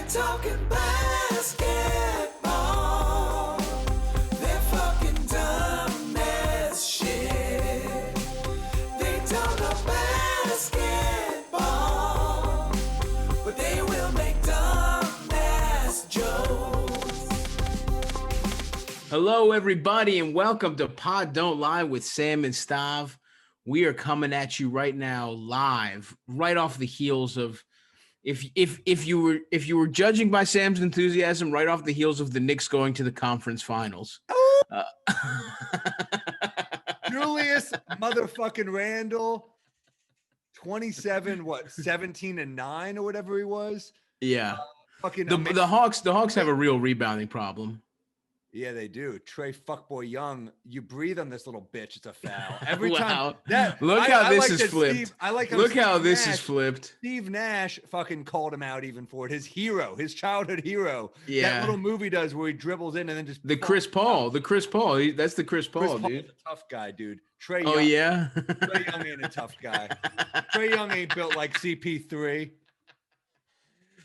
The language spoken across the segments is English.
talking basketball. They're fucking dumb as shit. They don't know basketball, but they will make dumb ass jokes. Hello, everybody, and welcome to Pod Don't Lie with Sam and Stav. We are coming at you right now, live, right off the heels of. If you were judging by Sam's enthusiasm, right off the heels of the Knicks going to the conference finals. Julius motherfucking Randle, 27, 17 and 9 or whatever he was. Yeah. Fucking the Hawks have a real rebounding problem. Yeah, they do. Trey Fuckboy Young, you breathe on this little bitch, it's a foul. Every Wow. time. Look how this is flipped. Look how this is flipped. Steve Nash fucking called him out even for it. His hero, his childhood hero. Yeah. That little movie does where he dribbles in and then just The Chris Paul. That's the Chris Paul, dude. Paul's a tough guy, dude. Trey Young. Oh, yeah? Trey Young ain't a tough guy. Trey Young ain't built like CP3.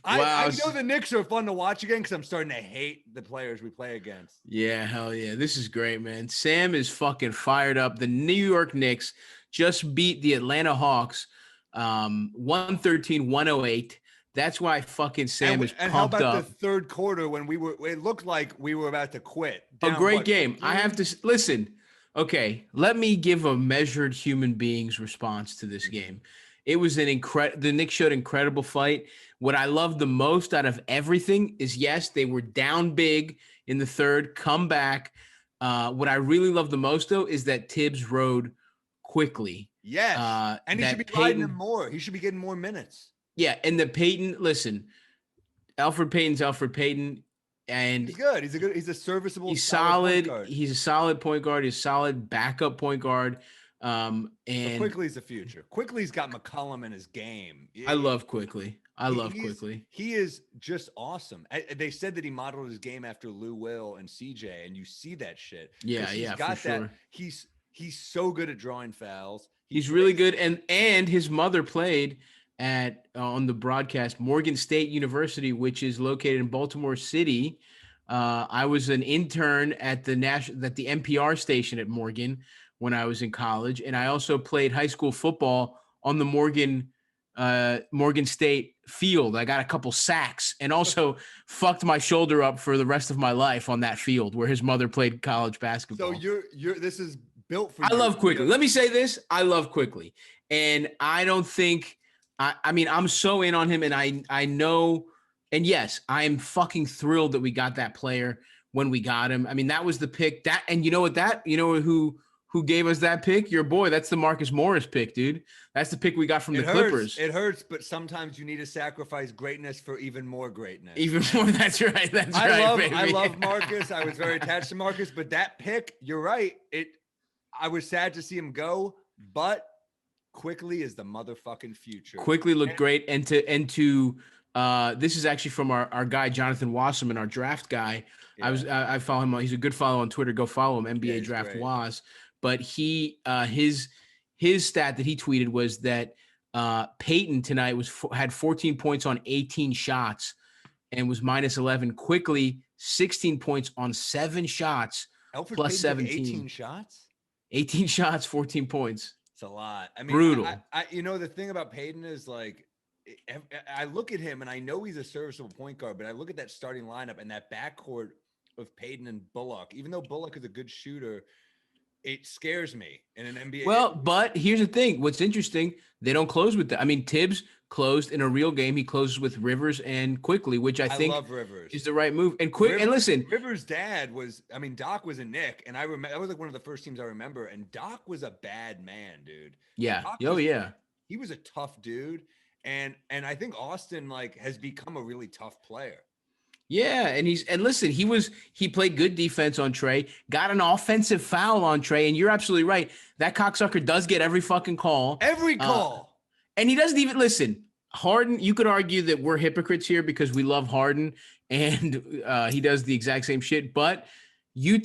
Wow. I know the Knicks are fun to watch again because I'm starting to hate the players we play against. Yeah, hell yeah. This is great, man. Sam is fucking fired up. The New York Knicks just beat the Atlanta Hawks 113-108. That's why fucking Sam is pumped up. And how about the third quarter when it looked like we were about to quit. A great game. I have to listen. Okay, let me give a measured human being's response to this game. It was the Knicks showed incredible fight. What I love the most out of everything is, yes, they were down big in the third, come back. What I really love the most, though, is that Tibbs rode Quickley. Yes, and he should be riding him more. He should be getting more minutes. Yeah, and the Payton, listen, Alfred Payton's Alfred Payton. And he's good. He's a serviceable. He's solid. He's a solid point guard. He's a solid backup point guard. And Quickley's the future. Quickley's got McCollum in his game. I love Quickley. Quickley. He is just awesome. They said that he modeled his game after Lou Will and CJ, and you see that shit. Yeah, he's yeah, got for that. sure. He's so good at drawing fouls. He's really good, and his mother played at on the broadcast Morgan State University, which is located in Baltimore City. I was an intern at the NPR station at Morgan when I was in college, and I also played high school football on the Morgan State field. I got a couple sacks and also fucked my shoulder up for the rest of my life on that field where his mother played college basketball. So this is built for. I love Quickley. Let me say this: I love Quickley, and I don't think. I mean, I'm so in on him, and I know, and yes, I am fucking thrilled that we got that player when we got him. I mean, that was the pick. And you know what? Who gave us that pick? Your boy. That's the Marcus Morris pick, dude. That's the pick we got from the Clippers. It hurts, but sometimes you need to sacrifice greatness for even more greatness. Even more. That's right. I love Marcus. I was very attached to Marcus, but that pick, you're right. I was sad to see him go, but Quickley is the motherfucking future. Quickley looked great. And to this is actually from our guy, Jonathan Wasserman, our draft guy. Yeah. I follow him. He's a good follow on Twitter. Go follow him. NBA Draft Was. But his stat that he tweeted was that Payton tonight had 14 points on 18 shots and was minus 11. Quickley 16 points on 7 shots, Alfred plus Payton 17. 18 shots. 18 shots, 14 points. It's a lot. I mean, brutal. The thing about Payton is like, I look at him and I know he's a serviceable point guard, but I look at that starting lineup and that backcourt of Payton and Bullock. Even though Bullock is a good shooter, it scares me in an NBA. Well, but here's the thing. What's interesting, they don't close with that. I mean, Tibbs closed in a real game. He closes with Rivers and Quickley, which I think love Rivers. Is the right move. And listen. Rivers' dad Doc was a Knick, and I remember that was like one of the first teams I remember, and Doc was a bad man, dude. Yeah. He was a tough dude, and I think Austin has become a really tough player. Yeah, and listen, he played good defense on Trey, got an offensive foul on Trey, and you're absolutely right. That cocksucker does get every fucking call. Every call. And he doesn't even listen. Harden, you could argue that we're hypocrites here because we love Harden and he does the exact same shit. But you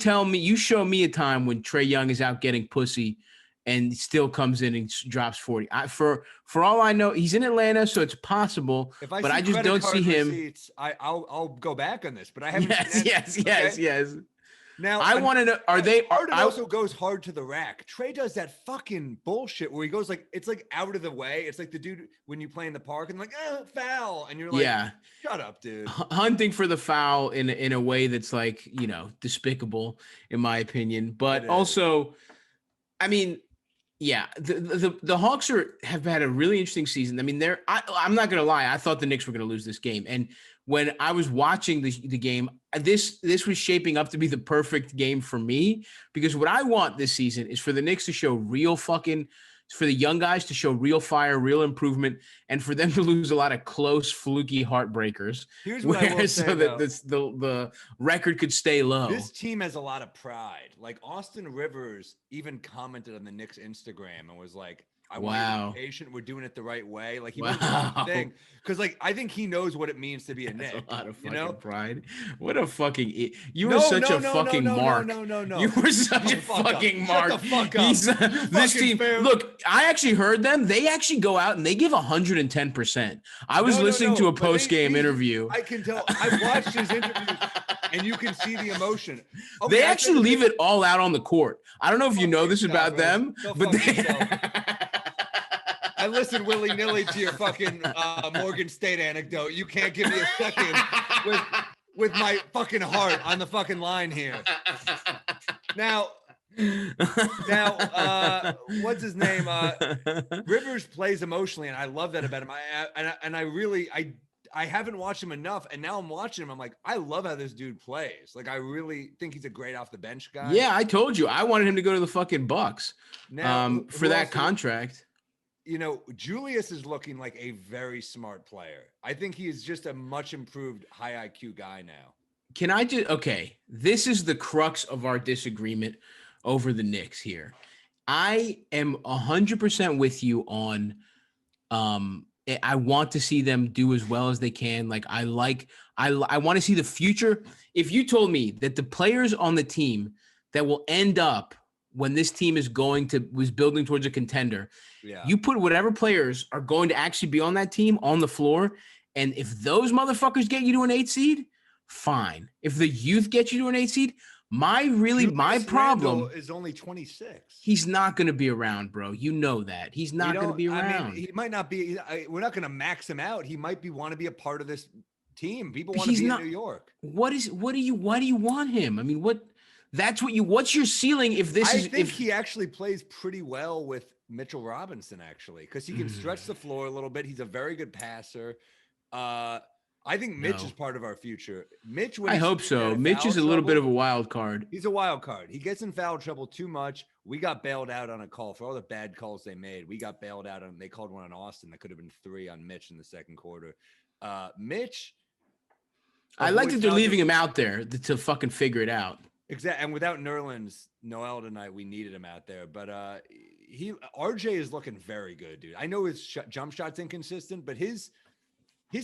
show me a time when Trae Young is out getting pussy and still comes in and drops 40. For all I know, he's in Atlanta, so it's possible. If I but see I just credit don't card see him. receipts, I'll go back on this, but I haven't Yes, seen that. yes. Now I want to know: Harden also goes hard to the rack. Trey does that fucking bullshit where he goes like it's like out of the way. It's like the dude when you play in the park and like foul, and you're like, shut up, dude. Hunting for the foul in a way that's like despicable in my opinion. But also, I mean, yeah, the Hawks have had a really interesting season. I mean, I'm not gonna lie, I thought the Knicks were gonna lose this game, and when I was watching the game, this was shaping up to be the perfect game for me because what I want this season is for the Knicks to show for the young guys to show real fire, real improvement, and for them to lose a lot of close, fluky heartbreakers. Here's what I will say, so that the record could stay low. This team has a lot of pride. Like Austin Rivers even commented on the Knicks Instagram and was like, I want to be patient. We're doing it the right way. Like he wants the wrong thing. Because like I think he knows what it means to be a Knick. A lot of fucking pride. What a fucking you were such a fucking mark. No. You were such a fucking mark. Shut the fuck up. This team. Look, I actually heard them. They actually go out and they give 110%. I was listening to a post-game interview. I can tell. I've watched his interviews. And you can see the emotion. Okay, they actually leave it all out on the court. I don't know if you know this about them, but I listened willy-nilly to your fucking Morgan State anecdote. You can't give me a second with my fucking heart on the fucking line here. Now, what's his name? Rivers plays emotionally, and I love that about him. I haven't watched him enough, and now I'm watching him. I'm like, I love how this dude plays. Like, I really think he's a great off the bench guy. Yeah, I told you I wanted him to go to the fucking Bucks now, for that contract. Julius is looking like a very smart player. I think he is just a much improved high IQ guy now. This is the crux of our disagreement over the Knicks here. I am 100% with you on I want to see them do as well as they can. Like I want to see the future. If you told me that the players on the team that will end up when this team was building towards a contender, you put whatever players are going to actually be on that team on the floor. And if those motherfuckers get you to an 8 seed, fine. If the youth get you to an 8 seed, my problem Randle is only 26. He's not going to be around, bro. You know that he's not going to be around. I mean, he might not be. We're not going to max him out. He might want to be a part of this team. People want to be in New York. Why do you want him? I mean, what's your ceiling? I think he actually plays pretty well with Mitchell Robinson, actually, because he can stretch the floor a little bit. He's a very good passer. I think Mitch is part of our future. I hope so. Mitch is a little bit of a wild card. He's a wild card. He gets in foul trouble too much. We got bailed out on a call for all the bad calls they made. We got bailed out on. They called one on Austin that could have been 3 on Mitch in the second quarter. Mitch. I like that they're leaving him out there to fucking figure it out. Exactly. And without Nerlens Noel tonight, we needed him out there. But RJ is looking very good, dude. I know his jump shot's inconsistent, but his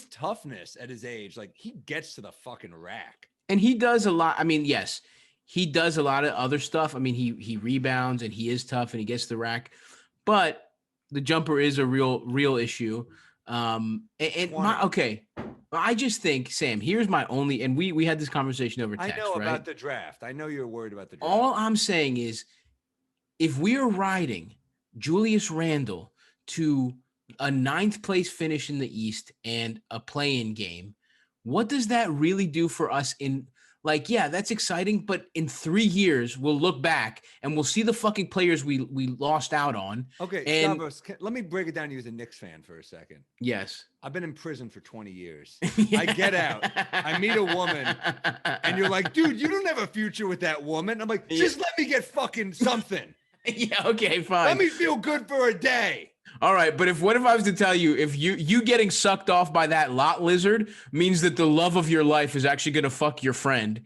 toughness at his age, like he gets to the fucking rack. And he does a lot. I mean, yes, he does a lot of other stuff. I mean, he rebounds and he is tough and he gets the rack, but the jumper is a real issue. I just think, Sam, here's my only, and we had this conversation over text, I know about right? the draft. I know you're worried about the draft. All I'm saying is if we are riding Julius Randle to a 9th place finish in the East and a play-in game, what does that really do for us in that's exciting, but in 3 years we'll look back and we'll see the fucking players we lost out on. Okay, and Stavros, let me break it down to you as a Knicks fan for a second. Yes. I've been in prison for 20 years. I get out. I meet a woman and you're like, dude, you don't have a future with that woman. I'm like, just let me get fucking something. Yeah, okay, fine. Let me feel good for a day. All right, but what if I was to tell you if you getting sucked off by that lot lizard means that the love of your life is actually going to fuck your friend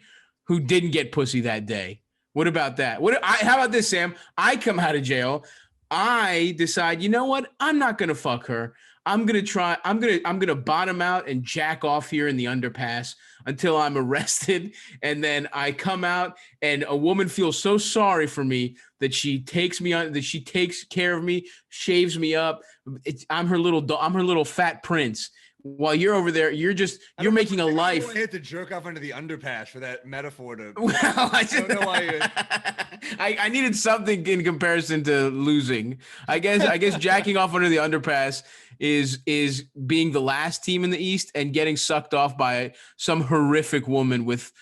who didn't get pussy that day? What about that? How about this, Sam? I come out of jail. I decide, you know what? I'm not going to fuck her. I'm gonna bottom out and jack off here in the underpass until I'm arrested, and then I come out and a woman feels so sorry for me that she takes care of me, shaves me up. I'm her little fat prince. While you're over there, you're making a life. I had to jerk off under the underpass for that metaphor to. Well, I don't know why. I needed something in comparison to losing. I guess jacking off under the underpass is being the last team in the East and getting sucked off by some horrific woman with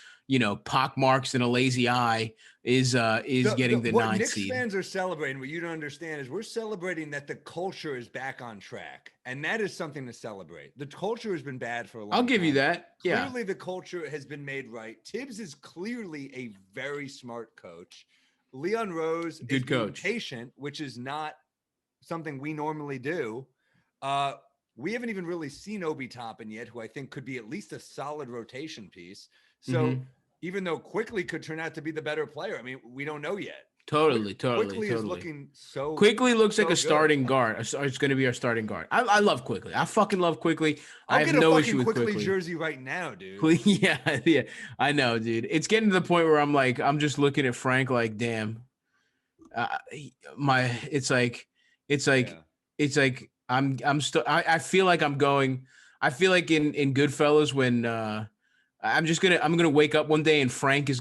pock marks and a lazy eye is getting the what 9th Knicks seed. fans are celebrating, what you don't understand is we're celebrating that the culture is back on track, and that is something to celebrate. The culture has been bad for a long time. I'll give you that. Yeah. Clearly the culture has been made right. Tibbs is clearly a very smart coach. Leon Rose is being patient, which is not something we normally do. We haven't even really seen Obi Toppin yet, who I think could be at least a solid rotation piece. So even though Quickley could turn out to be the better player, I mean, we don't know yet. Totally. Quickley is looking so. Quickly looks like a good. starting guard. It's going to be our starting guard. I love Quickley. I fucking love Quickley. I have get no a issue with Quickley Quickley jersey right now, dude. Yeah, I know, dude. It's getting to the point where I'm just looking at Frank like, damn. It's like I'm still. I feel like I'm going. I feel like in Goodfellas when I'm gonna wake up one day and Frank is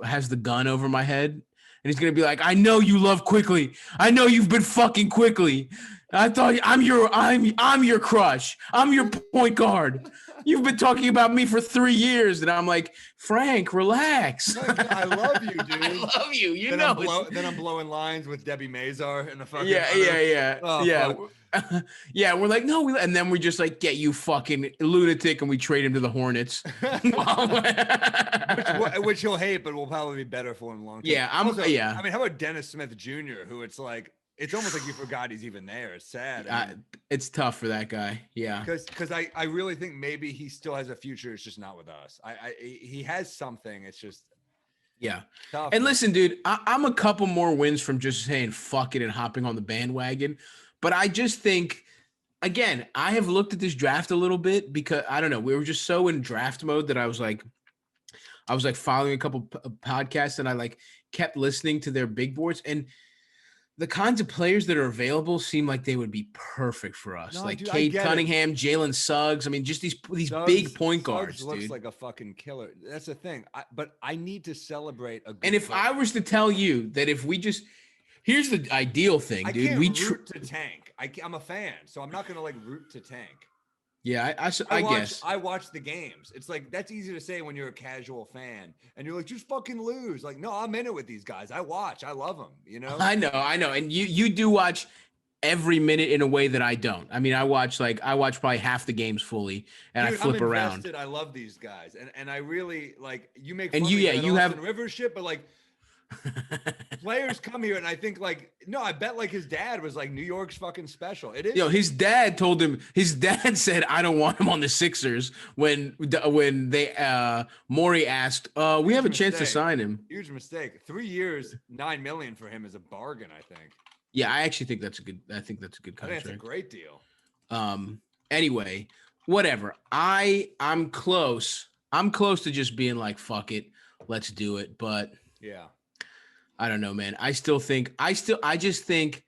has the gun over my head and he's gonna be like, I know you love Quickley. I know you've been fucking Quickley. I thought I'm your crush. I'm your point guard. You've been talking about me for 3 years, and I'm like, Frank, relax. I love you, dude. I love you. Then I'm blowing lines with Debbie Mazar in the fucking. Yeah. Oh, yeah. Yeah, we're like, no, and then we just like, get you fucking lunatic, and we trade him to the Hornets. which he'll hate, but will probably be better for him long term. Yeah, I mean, how about Dennis Smith Jr., who it's almost like you forgot he's even there. It's sad. It's tough for that guy. Yeah. Because I really think maybe he still has a future. It's just not with us. He has something. It's just. Yeah. Tough. And listen, dude, I'm a couple more wins from just saying fuck it and hopping on the bandwagon. But I just think, again, I have looked at this draft a little bit because I don't know. We were just so in draft mode that I was like following a couple podcasts and I kept listening to their big boards, and the kinds of players that are available seem like they would be perfect for us. Cade Cunningham, Jalen Suggs. I mean, just these big point guards. Suggs looks dude. like a fucking killer. That's the thing. But I need to celebrate a good And if player. I was to tell you that if we just here's the ideal thing, dude. I can't root to tank. I'm a fan, so I'm not gonna root to tank. Yeah, I guess. I watch the games. It's that's easy to say when you're a casual fan and you're like, just fucking lose. No, I'm in it with these guys. I watch. I love them. I know. And you do watch every minute in a way that I don't. I mean, I watch probably half the games fully, and Dude, I flip I'm around. invested. I love these guys, and I really you make fun and of you have river shit, but players come here and I think no, I bet his dad was New York's fucking special. It is. His dad told him. His dad said, "I don't want him on the Sixers." When they Morey asked, "We have a chance to sign him." Huge mistake. 3 years, $9 million for him is a bargain. I think. Yeah, I actually think that's a good. I think that's a good contract. I think it's a great deal. Anyway, whatever. I'm close. I'm close to just being like, "Fuck it, let's do it." But yeah. I don't know, man. I just think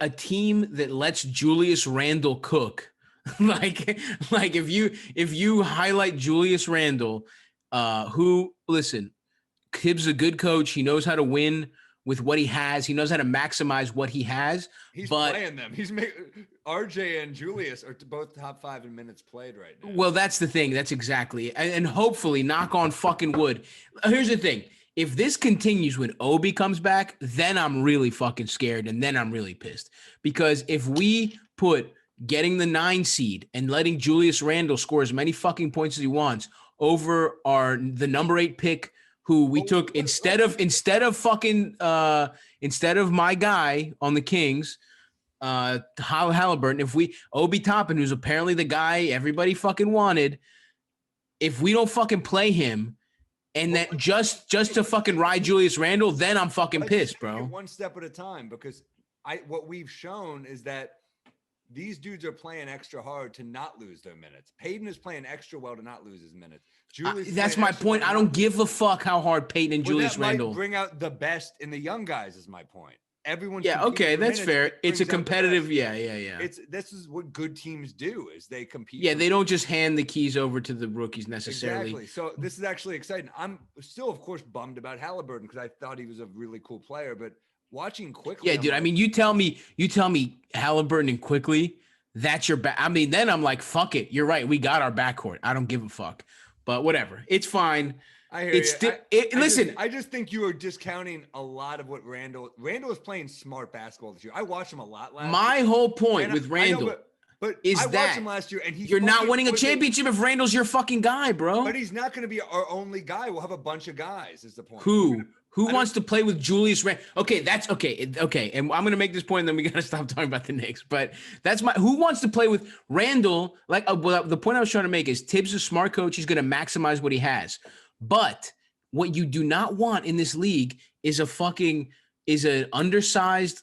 a team that lets Julius Randle cook, if you highlight Julius Randle, listen, Tibbs a good coach. He knows how to win with what he has. He knows how to maximize what he has. He's playing them. He's RJ and Julius are both top 5 in minutes played right now. Well, that's the thing. That's exactly. And hopefully, knock on fucking wood. Here's the thing. If this continues when Obi comes back, then I'm really fucking scared, and then I'm really pissed. Because if we put getting the 9 seed and letting Julius Randle score as many fucking points as he wants over the number 8 pick who we took instead of my guy on the Kings, Halliburton, Obi Toppin, who's apparently the guy everybody fucking wanted, if we don't fucking play him, and that just to fucking ride Julius Randle, then I'm fucking pissed, bro. One step at a time, because what we've shown is that these dudes are playing extra hard to not lose their minutes. Peyton is playing extra well to not lose his minutes. Julius, That's playing my extra well point. to I not don't lose give his a minutes. fuck how hard Peyton and But Julius that might Randle. bring out the best in the young guys. Is my point. Everyone's Yeah, competing okay, for that's minutes, fair. it It's a brings out the competitive. best. Yeah. This is what good teams do is they compete. Yeah, for they don't just hand the keys over to the rookies necessarily. Exactly. So this is actually exciting. I'm still, of course, bummed about Halliburton because I thought he was a really cool player. But watching Quickley, Yeah, I'm dude. I like, mean, you tell me Halliburton and Quickley, that's your back. I mean, then I'm like, fuck it. You're right. We got our backcourt. I don't give a fuck. But whatever. It's fine. I hear It's you. still. Listen, I just think you are discounting a lot of what Randle is playing smart basketball this year. I watched him a lot last year. my whole point And with I know, Randall but is I watched that him last year, and he you're not fucking winning a was championship if Randall's your fucking guy, bro. But he's not going to be our only guy. We'll have a bunch of guys. Is the point? Who I wants don't- to play with Julius Randle? Okay, that's okay. Okay, and I'm gonna make this point, and then we gotta stop talking about the Knicks. But that's who wants to play with Randle? Like, well, the point I was trying to make is Tibbs is a smart coach. He's gonna maximize what he has. But what you do not want in this league is an undersized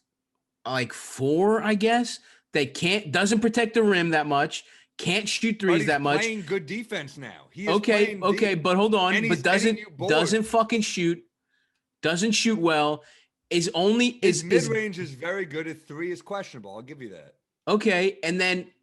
like 4, I guess, that doesn't protect the rim that much, can't shoot threes that much. Playing good defense now. He is Okay, playing deep, but hold on. and he's But doesn't getting you bored. doesn't fucking shoot, doesn't shoot well. Is only His is mid range is very good. His 3 is questionable. I'll give you that. okay.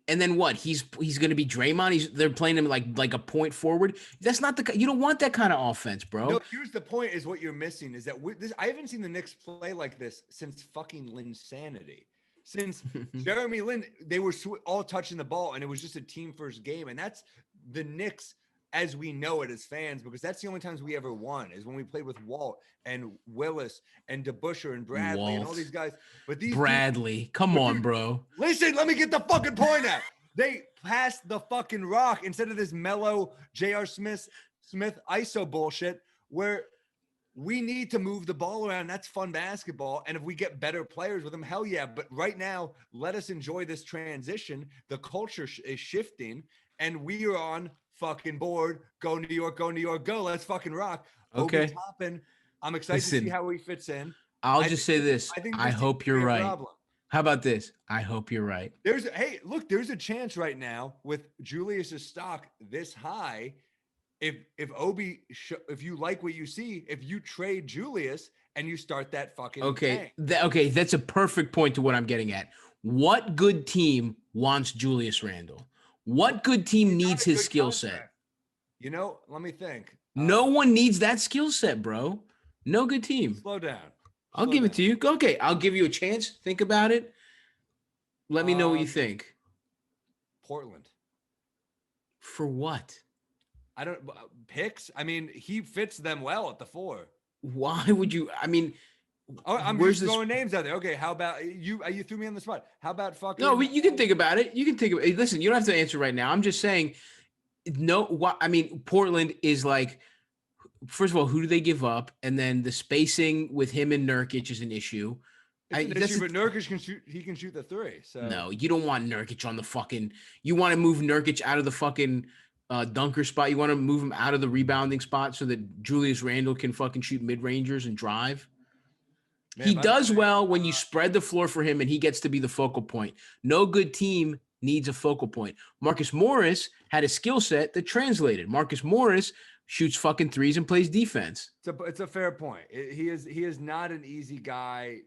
And then what? He's gonna be Draymond. They're playing him like a point forward. That's not you don't want that kind of offense, bro. No, here's the point: is what you're missing is that I haven't seen the Knicks play like this since fucking Linsanity. Since Jeremy Lin, they were all touching the ball, and it was just a team first game, and that's the Knicks as we know it as fans, because that's the only times we ever won is when we played with Walt and Willis and DeBuscher and Bradley and all these guys. But these Bradley, come on, bro. Listen, let me get the fucking point out. They passed the fucking rock instead of this mellow J.R. Smith ISO bullshit where we need to move the ball around. That's fun basketball. And if we get better players with them, hell yeah. But right now, let us enjoy this transition. The culture is shifting and we are on fucking board. Go New York, go New York, go. Let's fucking rock. Okay. Obi Toppin, I'm excited to see how he fits in. I'll just say this. I hope you're right. Problem. How about this? I hope you're right. There's a chance right now with Julius's stock this high. If you like what you see, if you trade Julius and you start that fucking okay, that's a perfect point to what I'm getting at. What good team wants Julius Randle? What good team needs his skill set? You know, let me think. No one needs that skill set, bro. No good team. Slow down. I'll give it to you. Okay, I'll give you a chance. Think about it. Let me know what you think. Portland. For what? I don't picks. I mean, he fits them well at the 4. Why would you? I mean, I'm just throwing names out there. Okay, how about you? You threw me on the spot. How about fucking? No, you can think about it. You can think about it. Listen, you don't have to answer right now. I'm just saying. No, what I mean, Portland is like. First of all, who do they give up? And then the spacing with him and Nurkic is an issue. But Nurkic can shoot. He can shoot the 3. So no, you don't want Nurkic on the fucking. You want to move Nurkic out of the fucking dunker spot. You want to move him out of the rebounding spot so that Julius Randle can fucking shoot mid rangers and drive. Man, he does well when you spread the floor for him and he gets to be the focal point. No good team needs a focal point. Marcus Morris had a skill set that translated. Marcus Morris shoots fucking threes and plays defense. It's a fair point. He is not an easy guy.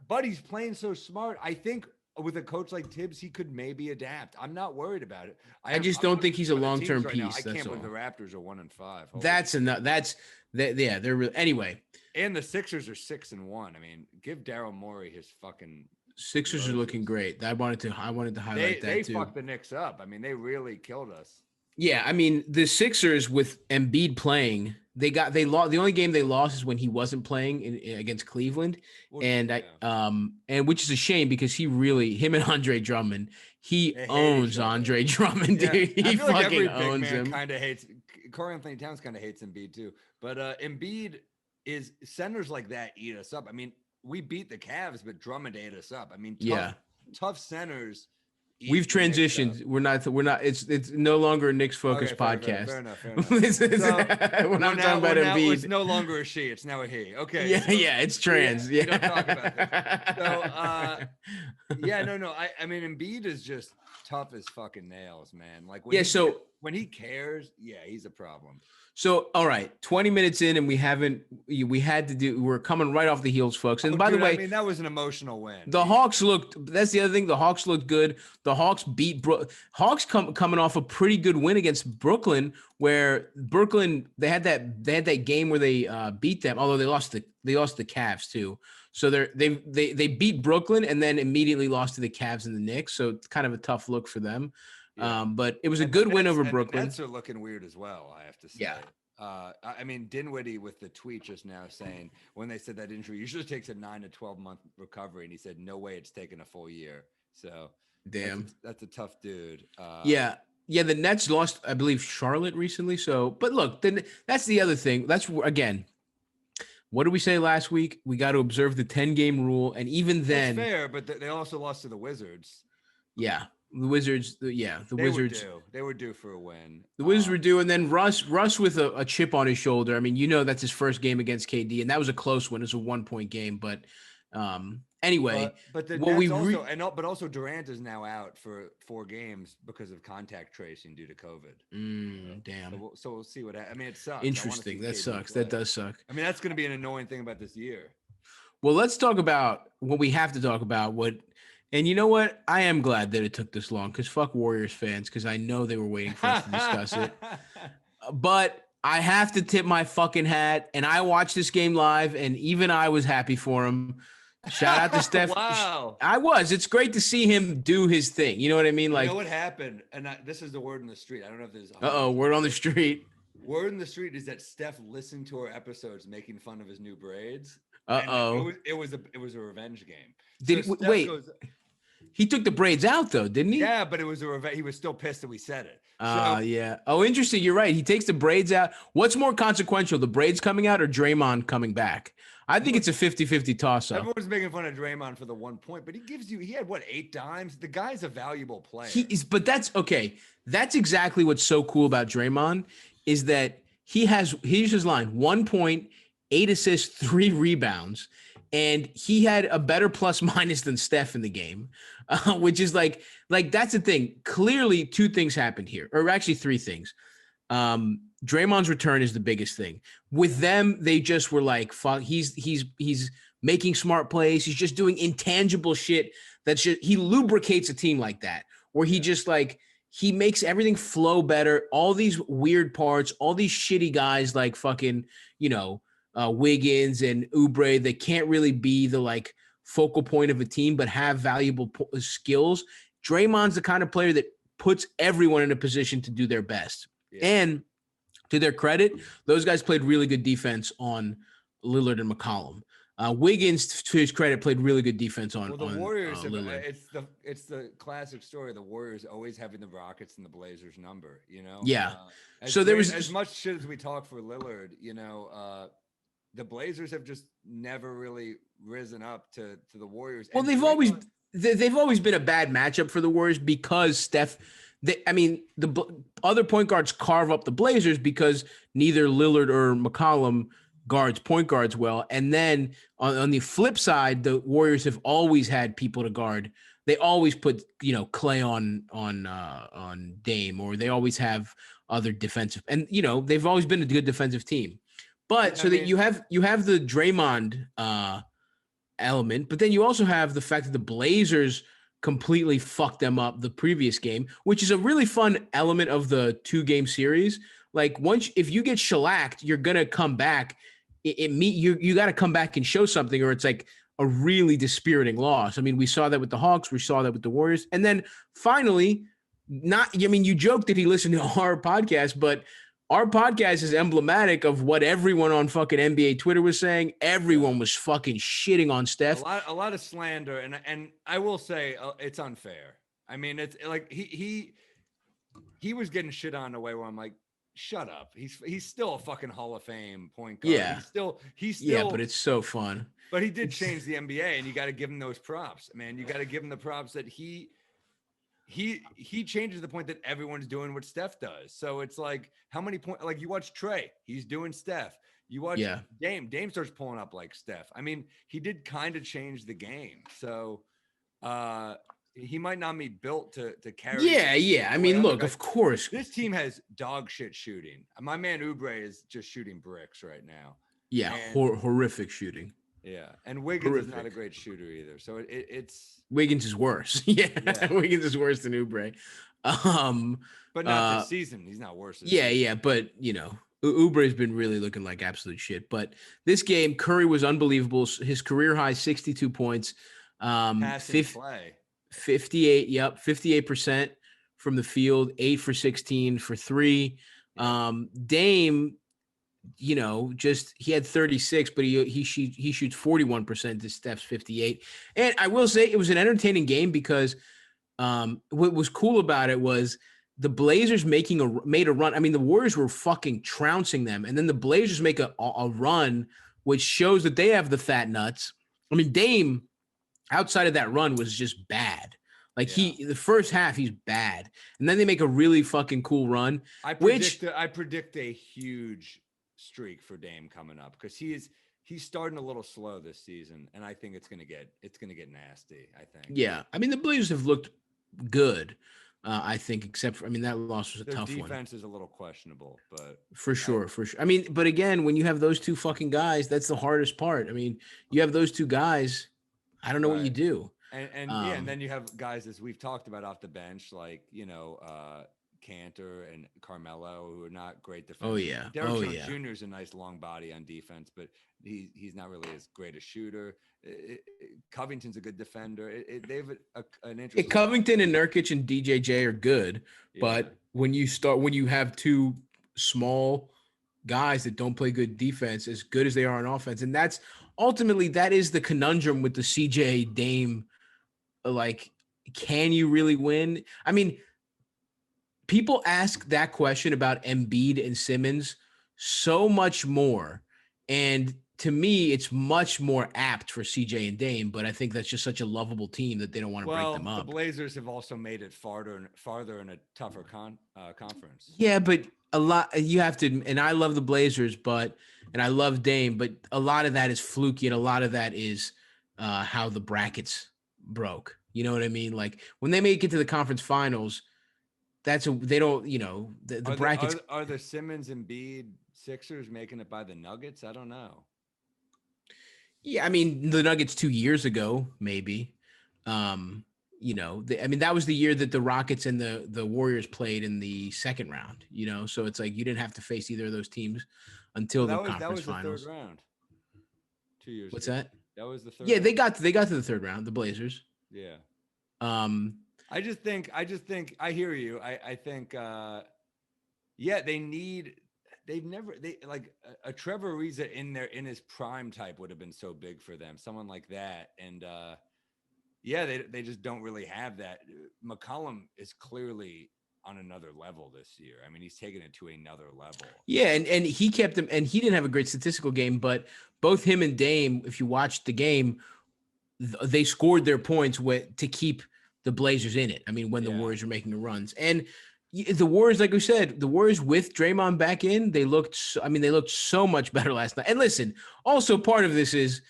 But he's playing so smart. I think with a coach like Tibbs, he could maybe adapt. I'm not worried about it. I just don't think he's a long-term piece. I can't believe the Raptors are 1-5. That's enough. They're really anyway. And the Sixers are 6-1. I mean, give Daryl Morey his fucking. Sixers are looking great. I wanted to highlight that too. They fucked the Knicks up. I mean, they really killed us. Yeah, I mean, the Sixers with Embiid playing, they lost. The only game they lost is when he wasn't playing against Cleveland, and which is a shame because him and Andre Drummond, he owns Andre Drummond, dude. Yeah. He fucking like every owns big man him. Kind of hates Corey Anthony Towns. Kind of hates Embiid too, but Embiid is centers like that eat us up. I mean, we beat the Cavs, but Drummond ate us up. I mean, tough centers We've eat the Knicks transitioned. up. We're not. It's no longer a Knicks focused Okay, podcast. fair enough. We're not talking about Embiid. It's no longer a she. It's now a he. Okay. Yeah, so yeah, it's trans. we Yeah. don't talk about this. So, yeah, no. I mean, Embiid is just tough as fucking nails, man. Like when Yeah, so when he cares, yeah, he's a problem. So, all right, 20 minutes in, and we're coming right off the heels, folks. And by the way, I mean, that was an emotional win. That's the other thing. The Hawks looked good. The Hawks beat Hawks coming off a pretty good win against Brooklyn, where Brooklyn, they had that game where they beat them, although they lost the Cavs too. So they beat Brooklyn and then immediately lost to the Cavs and the Knicks. So it's kind of a tough look for them. Yeah. But it was a good win over Brooklyn. The Nets are looking weird as well, I have to say. Yeah. I mean, Dinwiddie with the tweet just now saying when they said that injury usually takes a 9 to 12 month recovery, and he said no way it's taken a full year. So damn, that's a tough dude. Yeah. The Nets lost, I believe, Charlotte recently. So, but look, then that's the other thing. That's again, what did we say last week? We got to observe the 10-game rule, and even then, that's fair. But they also lost to the Wizards. Yeah. The Wizards, the Wizards. They were due for a win. The Wizards were due, and then Russ with a chip on his shoulder. I mean, that's his first game against KD, and that was a close one. It was a 1-point game, but anyway. But also Durant is now out for 4 games because of contact tracing due to COVID. Damn. So we'll see what happens. I mean, it sucks. Interesting. That sucks. That does suck. I mean, that's going to be an annoying thing about this year. Well, let's talk about what we have to talk about. And you know what? I am glad that it took this long because fuck Warriors fans, because I know they were waiting for us to discuss it. But I have to tip my fucking hat, and I watched this game live, and even I was happy for him. Shout out to Steph. Wow. I was. It's great to see him do his thing. You know what I mean? Like, you know what happened? And this is the word in the street. I don't know if there's. Word on the street. Word in the street is that Steph listened to our episodes making fun of his new braids. It was a revenge game. Wait. He took the braids out though, didn't he? Yeah, but it was a revenge. He was still pissed that we said it. Yeah. Oh, interesting. You're right. He takes the braids out. What's more consequential, the braids coming out or Draymond coming back? I think it's a 50-50 toss-up. Everyone's making fun of Draymond for the 1 point, but he had what, 8 dimes? The guy's a valuable player. But that's okay. That's exactly what's so cool about Draymond is that here's his line: 1 point, 8 assists, 3 rebounds. And he had a better plus minus than Steph in the game, which is like that's the thing. Clearly, 2 things happened here, or actually 3 things. Draymond's return is the biggest thing. With them, they just were like, "Fuck, he's making smart plays. He's just doing intangible shit. He lubricates a team like that, where he just like he makes everything flow better. All these weird parts, all these shitty guys like fucking Wiggins and Oubre, they can't really be the like focal point of a team, but have valuable skills. Draymond's the kind of player that puts everyone in a position to do their best. Yeah. And to their credit, those guys played really good defense on Lillard and McCollum. Wiggins, to his credit, played really good defense on. Well, the Warriors, Lillard. It's the classic story. The Warriors always having the Rockets and the Blazers number. Yeah. So there was as much shit as we talk for Lillard. The Blazers have just never really risen up to the Warriors. Well, they've always been a bad matchup for the Warriors because Steph. The other point guards carve up the Blazers because neither Lillard or McCollum guards point guards well. And then on the flip side, the Warriors have always had people to guard. They always put Clay on Dame, or they always have other defensive, and they've always been a good defensive team. But that you have the Draymond element, but then you also have the fact that the Blazers completely fucked them up the previous game, which is a really fun element of the 2-game series. Like if you get shellacked, you're gonna come back. You got to come back and show something, or it's like a really dispiriting loss. I mean, we saw that with the Hawks, we saw that with the Warriors, and then finally, you joked that he listened to our podcast, but our podcast is emblematic of what everyone on fucking NBA Twitter was saying. Everyone was fucking shitting on Steph. A lot of slander, and I will say it's unfair. I mean, it's like he was getting shit on in a way where I'm like, shut up. He's still a fucking Hall of Fame point guard. Yeah. He's still. Yeah, but it's so fun. But he did change the NBA, and you got to give him those props, man. You got to give him the props that he he changes the point that everyone's doing what Steph does. So it's like, how many points? Like, you watch Trey, he's doing Steph. You watch Dame starts pulling up like Steph. I mean, he did kind of change the game. So he might not be built to carry. Yeah. I mean, look, of course. This team has dog shit shooting. My man Oubre is just shooting bricks right now. Yeah, horrific shooting. Yeah, and Wiggins is not a great shooter either. So it's Wiggins is worse. Yeah. Wiggins is worse than Oubre. But not this season. He's not worse. Yeah, but Oubre's been really looking like absolute shit. But this game, Curry was unbelievable. His career high 62 points. Play. 58% from the field, 8 for 16 for 3. Dame, he had 36, but he shoots 41% to Steph's 58. And I will say it was an entertaining game because what was cool about it was the Blazers made a run. I mean, the Warriors were fucking trouncing them, and then the Blazers make a run, which shows that they have the fat nuts. I mean, Dame, outside of that run, was just bad. Like the first half, he's bad, and then they make a really fucking cool run. I predict a huge streak for Dame coming up because he's starting a little slow this season, and I think it's gonna get nasty. I think. Yeah, I mean the Blazers have looked good. I think, except for that loss was a tough one. Their defense is a little questionable, but for sure. I mean, but again, when you have those two fucking guys, that's the hardest part. I mean, you have those two guys. I don't know what you do. And then you have guys, as we've talked about, off the bench, like Cantor and Carmelo, who are not great defenders. Oh yeah. Derrick Jones Jr. is a nice long body on defense, but he's not really as great a shooter. Covington's a good defender. They have an interesting. Covington and Nurkic and DJJ are good, but when you have two small guys that don't play good defense, as good as they are on offense, and that is the conundrum with the CJ Dame. Like, can you really win? I mean, people ask that question about Embiid and Simmons so much more, and to me, it's much more apt for CJ and Dame, but I think that's just such a lovable team that they don't want to break them up. The Blazers have also made it farther in a tougher conference. Yeah, but a lot you have to, and I love the Blazers, and I love Dame, but a lot of that is fluky, and a lot of that is how the brackets broke. You know what I mean? Like when they make it to the conference finals, the brackets. Are the Simmons and Embiid Sixers making it by the Nuggets? I don't know. Yeah, I mean the Nuggets 2 years ago, maybe. That was the year that the Rockets and the Warriors played in the second round. So it's like you didn't have to face either of those teams until the conference finals. That was the third round. 2 years. What's ago. that? That was the third. Yeah, round. they got to the third round. The Blazers. Yeah. I just think I hear you. I think a Trevor Ariza in his prime type would have been so big for them. Someone like that. And they just don't really have that. McCollum is clearly on another level this year. I mean, he's taken it to another level. Yeah, and he kept him, and he didn't have a great statistical game, but both him and Dame, if you watched the game, they scored their points to keep the Blazers in it. I mean, when the Warriors were making the runs. And the Warriors, like we said, the Warriors with Draymond back in, they looked so much better last night. And listen, also part of this is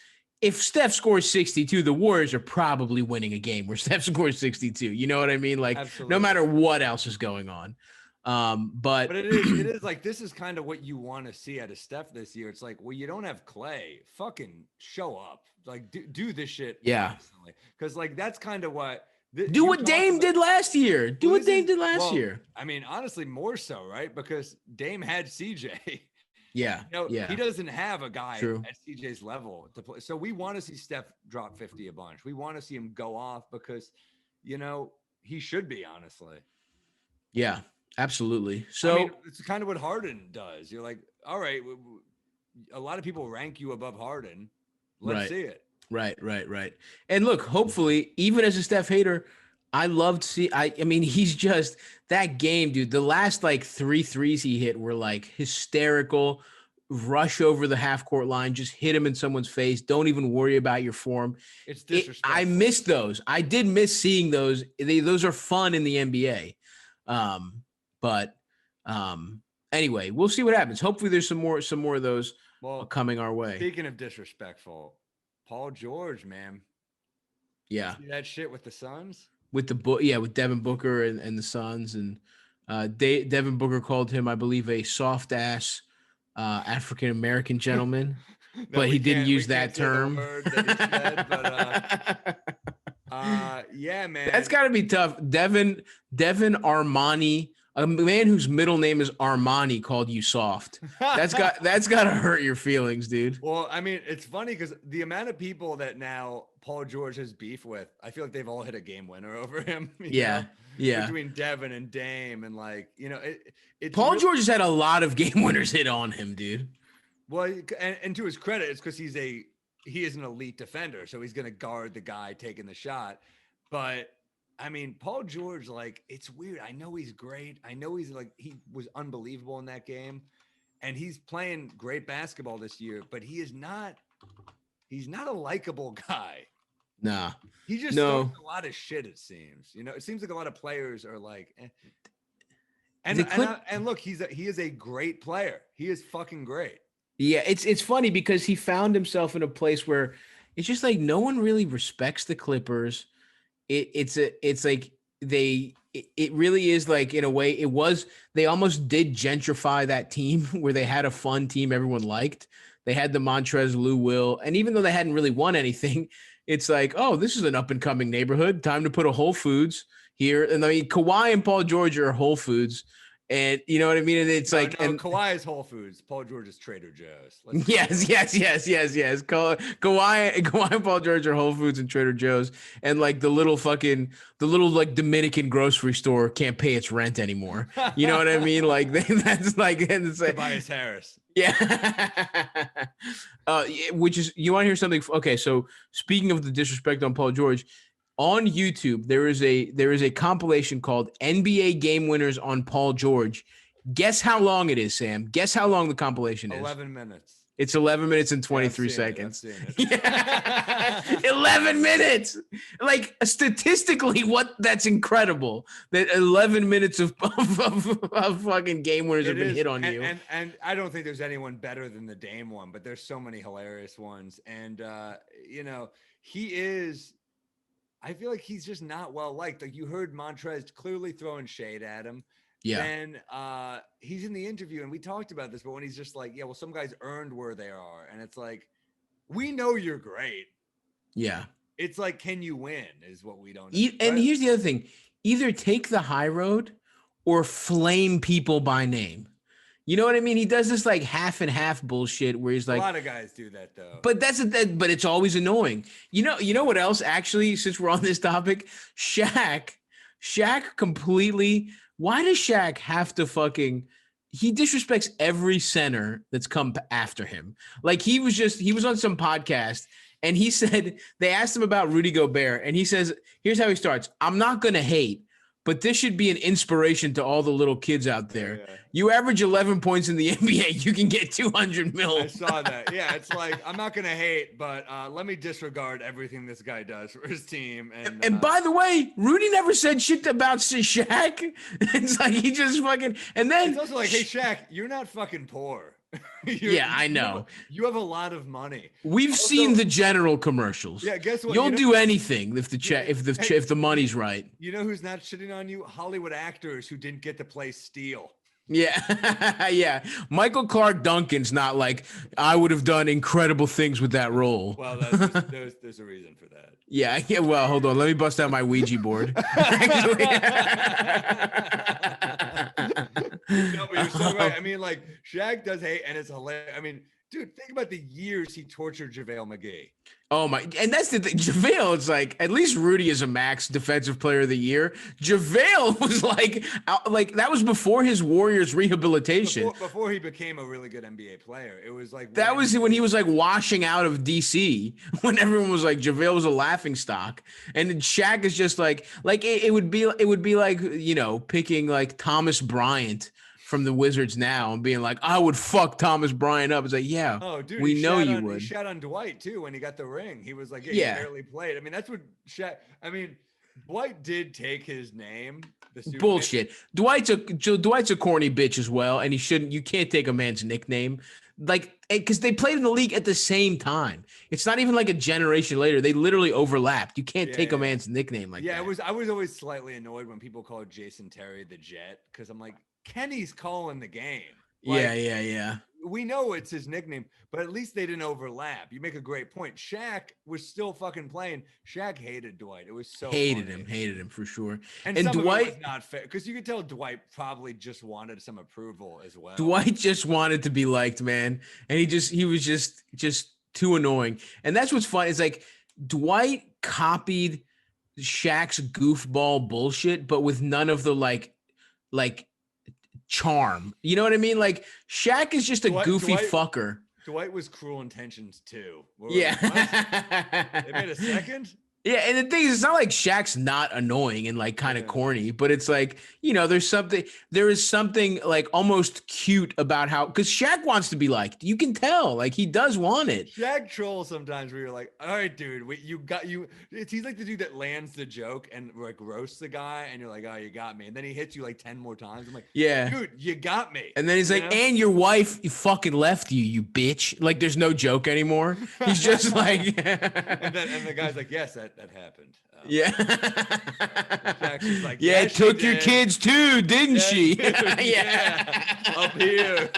if Steph scores 62, the Warriors are probably winning a game where Steph scores 62. You know what I mean? Like, absolutely. No matter what else is going on. But it is like, this is kind of what you want to see out of Steph this year. It's like, well, you don't have Clay, fucking show up, like do this shit. Yeah. Cause like, that's kind of what, do what Dame did last year. Do what Dame did last year. I mean, honestly, more so, right? Because Dame had CJ. Yeah. He doesn't have a guy at CJ's level to play. So we want to see Steph drop 50 a bunch. We want to see him go off because, he should be, honestly. Yeah, absolutely. So it's kind of what Harden does. You're like, all right, a lot of people rank you above Harden. Let's see it. Right. And look, hopefully, even as a Steph hater, I loved he's just that game, dude. The last like 3 threes he hit were like hysterical. rush over the half court line, just hit him in someone's face. Don't even worry about your form. It's disrespectful. I missed those. I did miss seeing those. Those are fun in the NBA. But anyway, we'll see what happens. Hopefully there's some more of those coming our way. Speaking of disrespectful, Paul George, man. Yeah. See that shit with the Suns? With with Devin Booker and the Suns. And Devin Booker called him, I believe, a soft ass African-American gentleman. But he didn't use that term. Yeah, man. That's got to be tough. Devin Armani, a man whose middle name is Armani, called you soft. That's got to hurt your feelings, dude. Well, I mean, it's funny because the amount of people that now Paul George has beef with, I feel like they've all hit a game winner over him. Yeah. Between Devin and Dame and it's Paul George has had a lot of game winners hit on him, dude. Well, and to his credit, it's because he is an elite defender, so he's going to guard the guy taking the shot. But I mean, Paul George, it's weird. I know he's great. I know he was unbelievable in that game, and he's playing great basketball this year. But he's not a likable guy. Nah, he just talks a lot of shit. It seems, it seems like a lot of players are like. And look, he is a great player. He is fucking great. Yeah, it's funny because he found himself in a place where it's just like no one really respects the Clippers. It really is like, in a way, they almost did gentrify that team where they had a fun team everyone liked. They had the Montrezl Lou Will, and even though they hadn't really won anything, it's like, oh, this is an up and coming neighborhood. Time to put a Whole Foods here. And I mean, Kawhi and Paul George are Whole Foods. And you know what I mean? And it's and Kawhi is Whole Foods. Paul George is Trader Joe's. Yes. Kawhi and Paul George are Whole Foods and Trader Joe's. And the little Dominican grocery store can't pay its rent anymore. You know what I mean? That's Tobias Harris. Yeah. Which is, you want to hear something? Okay. So speaking of the disrespect on Paul George, on YouTube, there is a compilation called NBA Game Winners on Paul George. Guess how long it is, Sam? Guess how long the compilation is? 11 minutes. It's 11 minutes and 23 seconds. Yeah. 11 minutes. Statistically, that's incredible. That 11 minutes of fucking game winners have been hit on you. And I don't think there's anyone better than the Dame one, but there's so many hilarious ones. And, he is... I feel like he's just not well liked. You heard Montrez clearly throwing shade at him. Yeah. Then he's in the interview, and we talked about this, but when he's just like, yeah, well, some guys earned where they are. And it's like, we know you're great. Yeah. It's like, can you win is what we don't know. And here's the other thing. Either take the high road or flame people by name. You know what I mean? He does this half and half bullshit where he's like, a lot of guys do that though. But but it's always annoying. You know what else? Actually, since we're on this topic, Shaq completely. Why does Shaq have to he disrespects every center that's come after him. He was on some podcast and he said, they asked him about Rudy Gobert and he says, here's how he starts. I'm not going to hate, but this should be an inspiration to all the little kids out there. Yeah. You average 11 points in the NBA, you can get 200 mil. I saw that. Yeah, it's like, I'm not going to hate, but let me disregard everything this guy does for his team. And by the way, Rudy never said shit about Shaq. It's like he just fucking, and then. It's also like, hey, Shaq, you're not fucking poor. Yeah, I know. You have a lot of money. We've seen the General commercials. Yeah, guess what? You'll do anything if the money's right. You know who's not shitting on you? Hollywood actors who didn't get to play Steel. Yeah, yeah. Michael Clark Duncan's not like, I would have done incredible things with that role. Well, there's a reason for that. Yeah. Well, hold on. Let me bust out my Ouija board. No, but you're so right. I mean, Shaq does hate, and it's hilarious. I mean, dude, think about the years he tortured JaVale McGee. Oh my, and that's the thing. JaVale, it's like, at least Rudy is a max defensive player of the year. JaVale was like that was before his Warriors rehabilitation. Before he became a really good NBA player. It was like that was when he was washing out of DC, when everyone was like JaVale was a laughing stock. And Shaq is just like it would be like, picking Thomas Bryant from the Wizards now and being like, I would fuck Thomas Bryant up. It's like, yeah, Oh, dude, we know you He would. shot on Dwight too when he got the ring. He was like, yeah, Yeah. he barely played. I mean, that's what Shaq. I mean, Dwight did take his name. The Superman. Bullshit. Dwight's a corny bitch as well, and you can't take a man's nickname. Like, because they played in the league at the same time. It's not even like a generation later. They literally overlapped. You can't take a man's nickname like that. Yeah, I was always slightly annoyed when people called Jason Terry the Jet because I'm like, Kenny's calling the game. Like, yeah. We know it's his nickname, but at least they didn't overlap. You make a great point. Shaq was still fucking playing. Shaq hated Dwight. It was so hated funny. him for sure. And some Dwight of it was not fair because you could tell Dwight probably just wanted some approval as well. Dwight just wanted to be liked, man, and he was just too annoying. And that's what's fun. It's like Dwight copied Shaq's goofball bullshit, but with none of the like charm. You know what I mean? Like Shaq is just a goofy fucker. Dwight was Cruel Intentions too. Yeah. They made a second? Yeah, and the thing is, it's not like Shaq's not annoying and like kind of corny, but it's like, there is something like almost cute about how, because Shaq wants to be liked. You can tell, like he does want it. Shaq trolls sometimes where you're like, all right, dude, he's like the dude that lands the joke and like roasts the guy, and you're like, oh, you got me. And then he hits you like 10 more times. I'm like, yeah, dude, you got me. And then he's like, and your wife fucking left you bitch. Like there's no joke anymore. He's just like, and the guy's like, yes, that happened. Yeah. Like, yeah, took your kids too, didn't she? Yeah. Up here.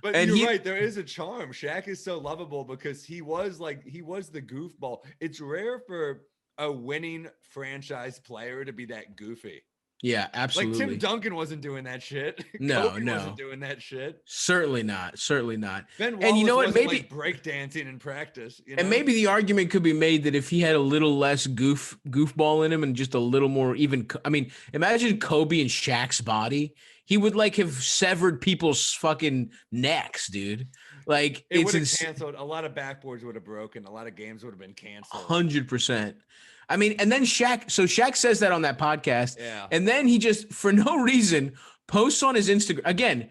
But you're right. There is a charm. Shaq is so lovable because he was the goofball. It's rare for a winning franchise player to be that goofy. Yeah, absolutely. Like Tim Duncan wasn't doing that shit. No, Kobe wasn't doing that shit. Certainly not. Ben Wallace and you know what? Maybe Maybe breakdancing in practice. And maybe the argument could be made that if he had a little less goofball in him and just a little more even. I mean, imagine Kobe and Shaq's body. He would like have severed people's fucking necks, dude. Like it would have canceled. A lot of backboards would have broken. A lot of games would have been canceled. 100%. I mean, and then Shaq says that on that podcast. Yeah. And then he just, for no reason, posts on his Instagram. Again,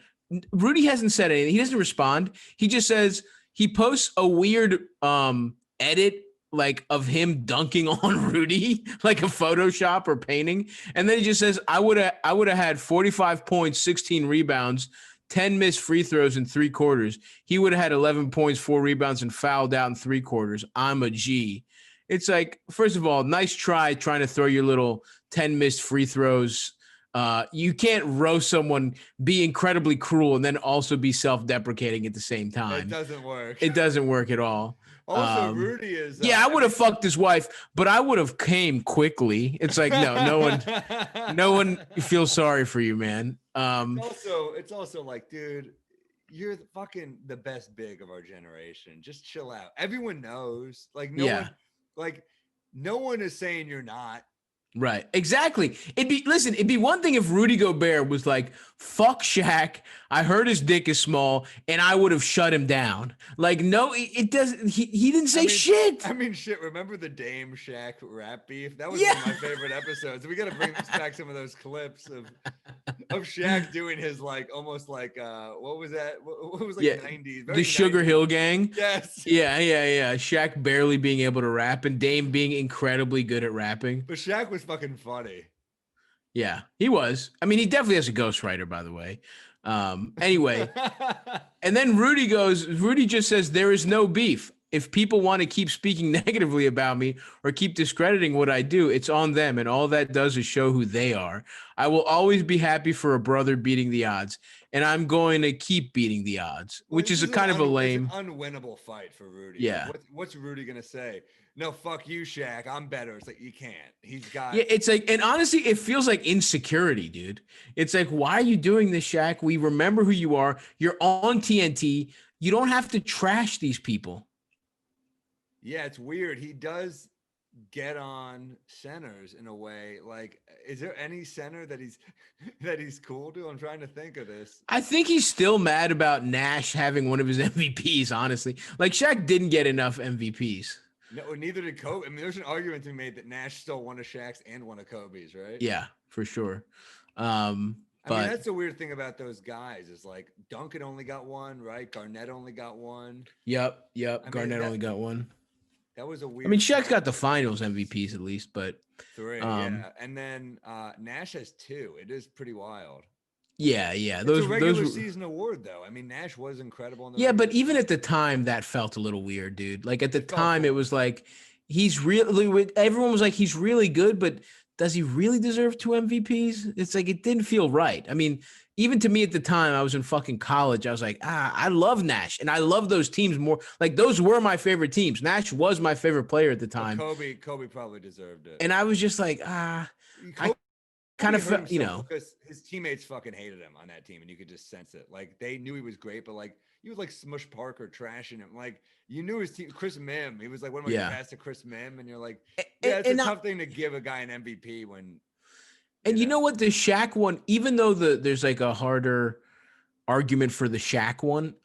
Rudy hasn't said anything. He doesn't respond. He just says, he posts a weird edit like of him dunking on Rudy, like a Photoshop or painting. And then he just says, I would have had 45 points, 16 rebounds, 10 missed free throws in 3 quarters. He would have had 11 points, 4 rebounds, and fouled out in 3 quarters. I'm a G. It's like, first of all, nice trying to throw your little 10 missed free throws. You can't roast someone, be incredibly cruel, and then also be self-deprecating at the same time. It doesn't work. It doesn't work at all. Also, Rudy is. I would have fucked his wife, but I would have came quickly. It's like, no one feels sorry for you, man. It's also like, dude, you're fucking the best big of our generation. Just chill out. Everyone knows. Like, no one is saying you're not. Right. Exactly. It'd be one thing if Rudy Gobert was like, fuck Shaq. I heard his dick is small and I would have shut him down. Like, no, it doesn't. He didn't say shit. I mean, shit. Remember the Dame Shaq rap beef? That was one of my favorite episodes. We got to bring back some of those clips of Shaq doing his like, almost like, what was that? What was like 90s? The Sugar 90s. Hill Gang. Yes. Yeah. Shaq barely being able to rap and Dame being incredibly good at rapping. But Shaq was fucking funny. Yeah, he was. I mean, he definitely has a ghostwriter, by the way. Anyway, and then Rudy just says, there is no beef. If people want to keep speaking negatively about me or keep discrediting what I do, it's on them. And all that does is show who they are. I will always be happy for a brother beating the odds. And I'm going to keep beating the odds, which is a kind of a lame. It's an unwinnable fight for Rudy. Yeah. What's Rudy going to say? No, fuck you, Shaq. I'm better. It's like, you can't. He's got. Yeah, it's like, and honestly, it feels like insecurity, dude. It's like, why are you doing this, Shaq? We remember who you are. You're on TNT. You don't have to trash these people. Yeah, it's weird. He does get on centers in a way. Like, is there any center that he's cool to? I'm trying to think of this. I think he's still mad about Nash having one of his MVPs, honestly. Like, Shaq didn't get enough MVPs. No, neither did Kobe. I mean, there's an argument to be made that Nash stole one of Shaq's and one of Kobe's, right? Yeah, for sure. I mean, But that's the weird thing about those guys is like Duncan only got one, right? Garnett only got one. yep. I mean, Garnett only got one. that was a I mean, weird Shaq's got stretch. the finals MVPs at least, but 3, um, yeah. And then Nash has 2. It is pretty wild. yeah. It's a Those regular were, season award, though. I mean, Nash was incredible in the yeah, but regular even season. at the time, that felt a little weird, dude. Like at the It felt time, it forced. was like he's really. Everyone was like, he's really good, but does he really deserve 2 MVPs? It's like it didn't feel right. I mean, even to me at the time, I was in fucking college. I was like, I love Nash, and I love those teams more. Like those were my favorite teams. Nash was my favorite player at the But time, Kobe probably deserved it. and I was just like, I kind Kobe of hurt felt, himself because his teammates fucking hated him on that team, and you could just sense it. Like they knew he was great, but like he was like Smush Parker trashing him. Like you knew his team, Chris Mim. He was like, "What am I yeah. gonna pass to Chris Mim?" And you're like, And, "Yeah, it's and a not, tough thing to give a guy an MVP when." and you know what, the Shaq one, even though there's like a harder argument for the Shaq one,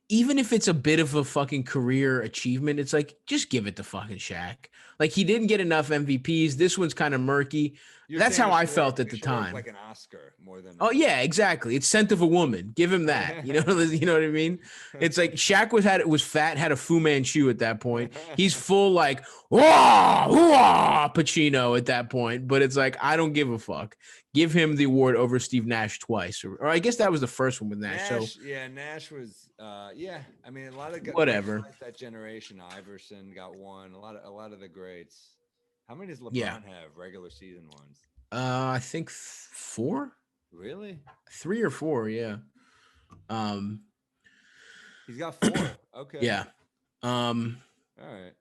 even if it's a bit of a fucking career achievement, it's like just give it to fucking Shaq. Like he didn't get enough MVPs. This one's kind of murky. You're That's saying how it I should felt work- at the it should work time. like an Oscar more than. Oh yeah, exactly. It's Scent of a Woman. Give him that. You know what I mean? It's like Shaq was fat, had a Fu Manchu at that point. He's full like wah, Pacino at that point. But it's like I don't give a fuck. Give him the award over Steve Nash twice, or I guess that was the first one with Nash. So yeah, Nash was, yeah. I mean, a lot of guys whatever. like that generation. Iverson got one. A lot of the greats. How many does LeBron Yeah. have regular season ones? I think 4, Really? 3 or 4. Yeah. He's got 4. Okay. Yeah. All right.